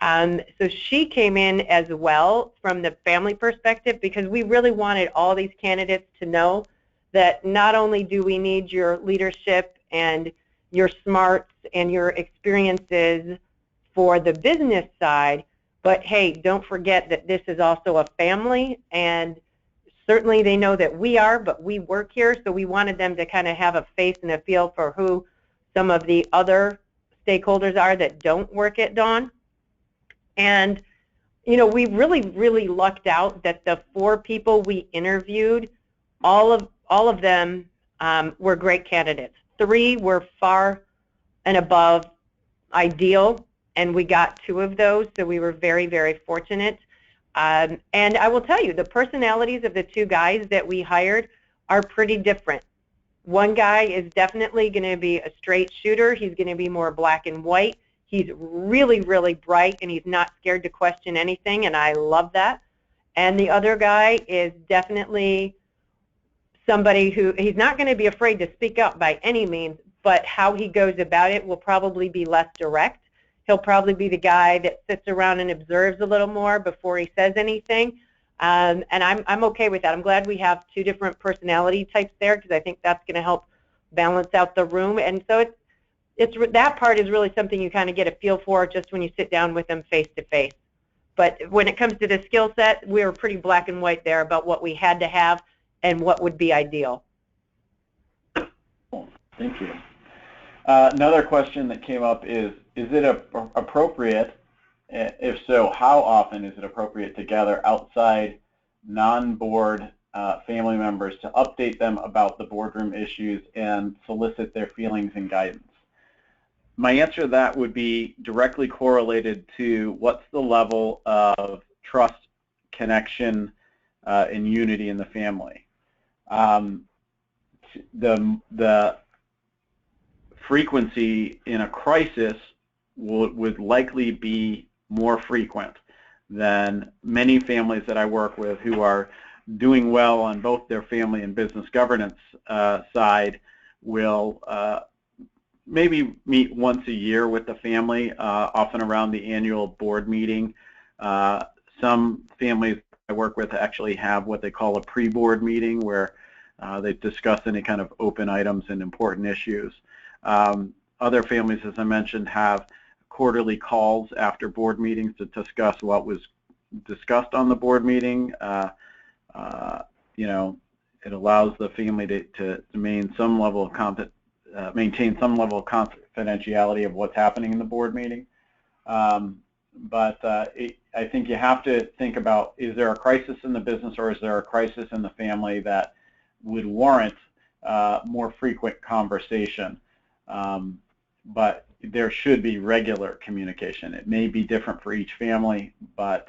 So she came in as well from the family perspective, because we really wanted all these candidates to know that not only do we need your leadership and your smarts and your experiences for the business side, but hey, don't forget that this is also a family, and certainly they know that we are, but we work here, so we wanted them to kind of have a face and a feel for who some of the other stakeholders are that don't work at Dawn. And we really lucked out that the 4 people we interviewed, all of them were great candidates. 3 were far and above ideal, and we got 2 of those, so we were very, very fortunate. And I will tell you, the personalities of the 2 guys that we hired are pretty different. One guy is definitely going to be a straight shooter. He's going to be more black and white. He's really, really bright, and he's not scared to question anything, and I love that. And the other guy is definitely somebody who, he's not going to be afraid to speak up by any means, but how he goes about it will probably be less direct. He'll probably be the guy that sits around and observes a little more before he says anything. And I'm okay with that. I'm glad we have 2 different personality types there, because I think that's going to help balance out the room. And so it's that part is really something you kind of get a feel for just when you sit down with them face to face. But when it comes to the skill set, we were pretty black and white there about what we had to have and what would be ideal. Thank you. Another question that came up is it appropriate, if so, how often is it appropriate to gather outside non-board family members to update them about the boardroom issues and solicit their feelings and guidance? My answer to that would be directly correlated to what's the level of trust, connection, and unity in the family. The frequency in a crisis would likely be more frequent than many families that I work with who are doing well on both their family and business governance side will maybe meet once a year with the family, often around the annual board meeting. Some families I work with actually have what they call a pre-board meeting where they discuss any kind of open items and important issues. Other families, as I mentioned, have quarterly calls after board meetings to discuss what was discussed on the board meeting. You know, it allows the family to maintain some level of confidentiality of what's happening in the board meeting. But I think you have to think about, is there a crisis in the business or is there a crisis in the family that would warrant more frequent conversation? But there should be regular communication. It may be different for each family, but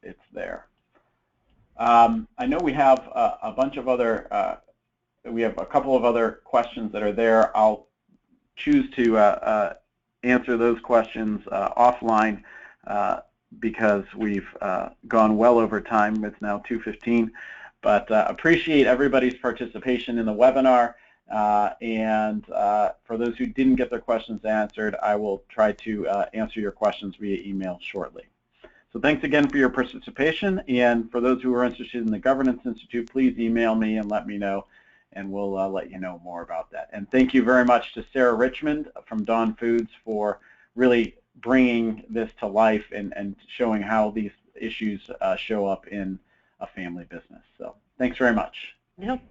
it's there. I know we have a bunch of other, we have a couple of other questions that are there. I'll choose to answer those questions offline because we've gone well over time. It's now 2:15, but appreciate everybody's participation in the webinar. And for those who didn't get their questions answered, I will try to answer your questions via email shortly. So thanks again for your participation, and for those who are interested in the Governance Institute, please email me and let me know, and we'll let you know more about that. And thank you very much to Sarah Richmond from Dawn Foods for really bringing this to life and showing how these issues show up in a family business. So thanks very much. Yep.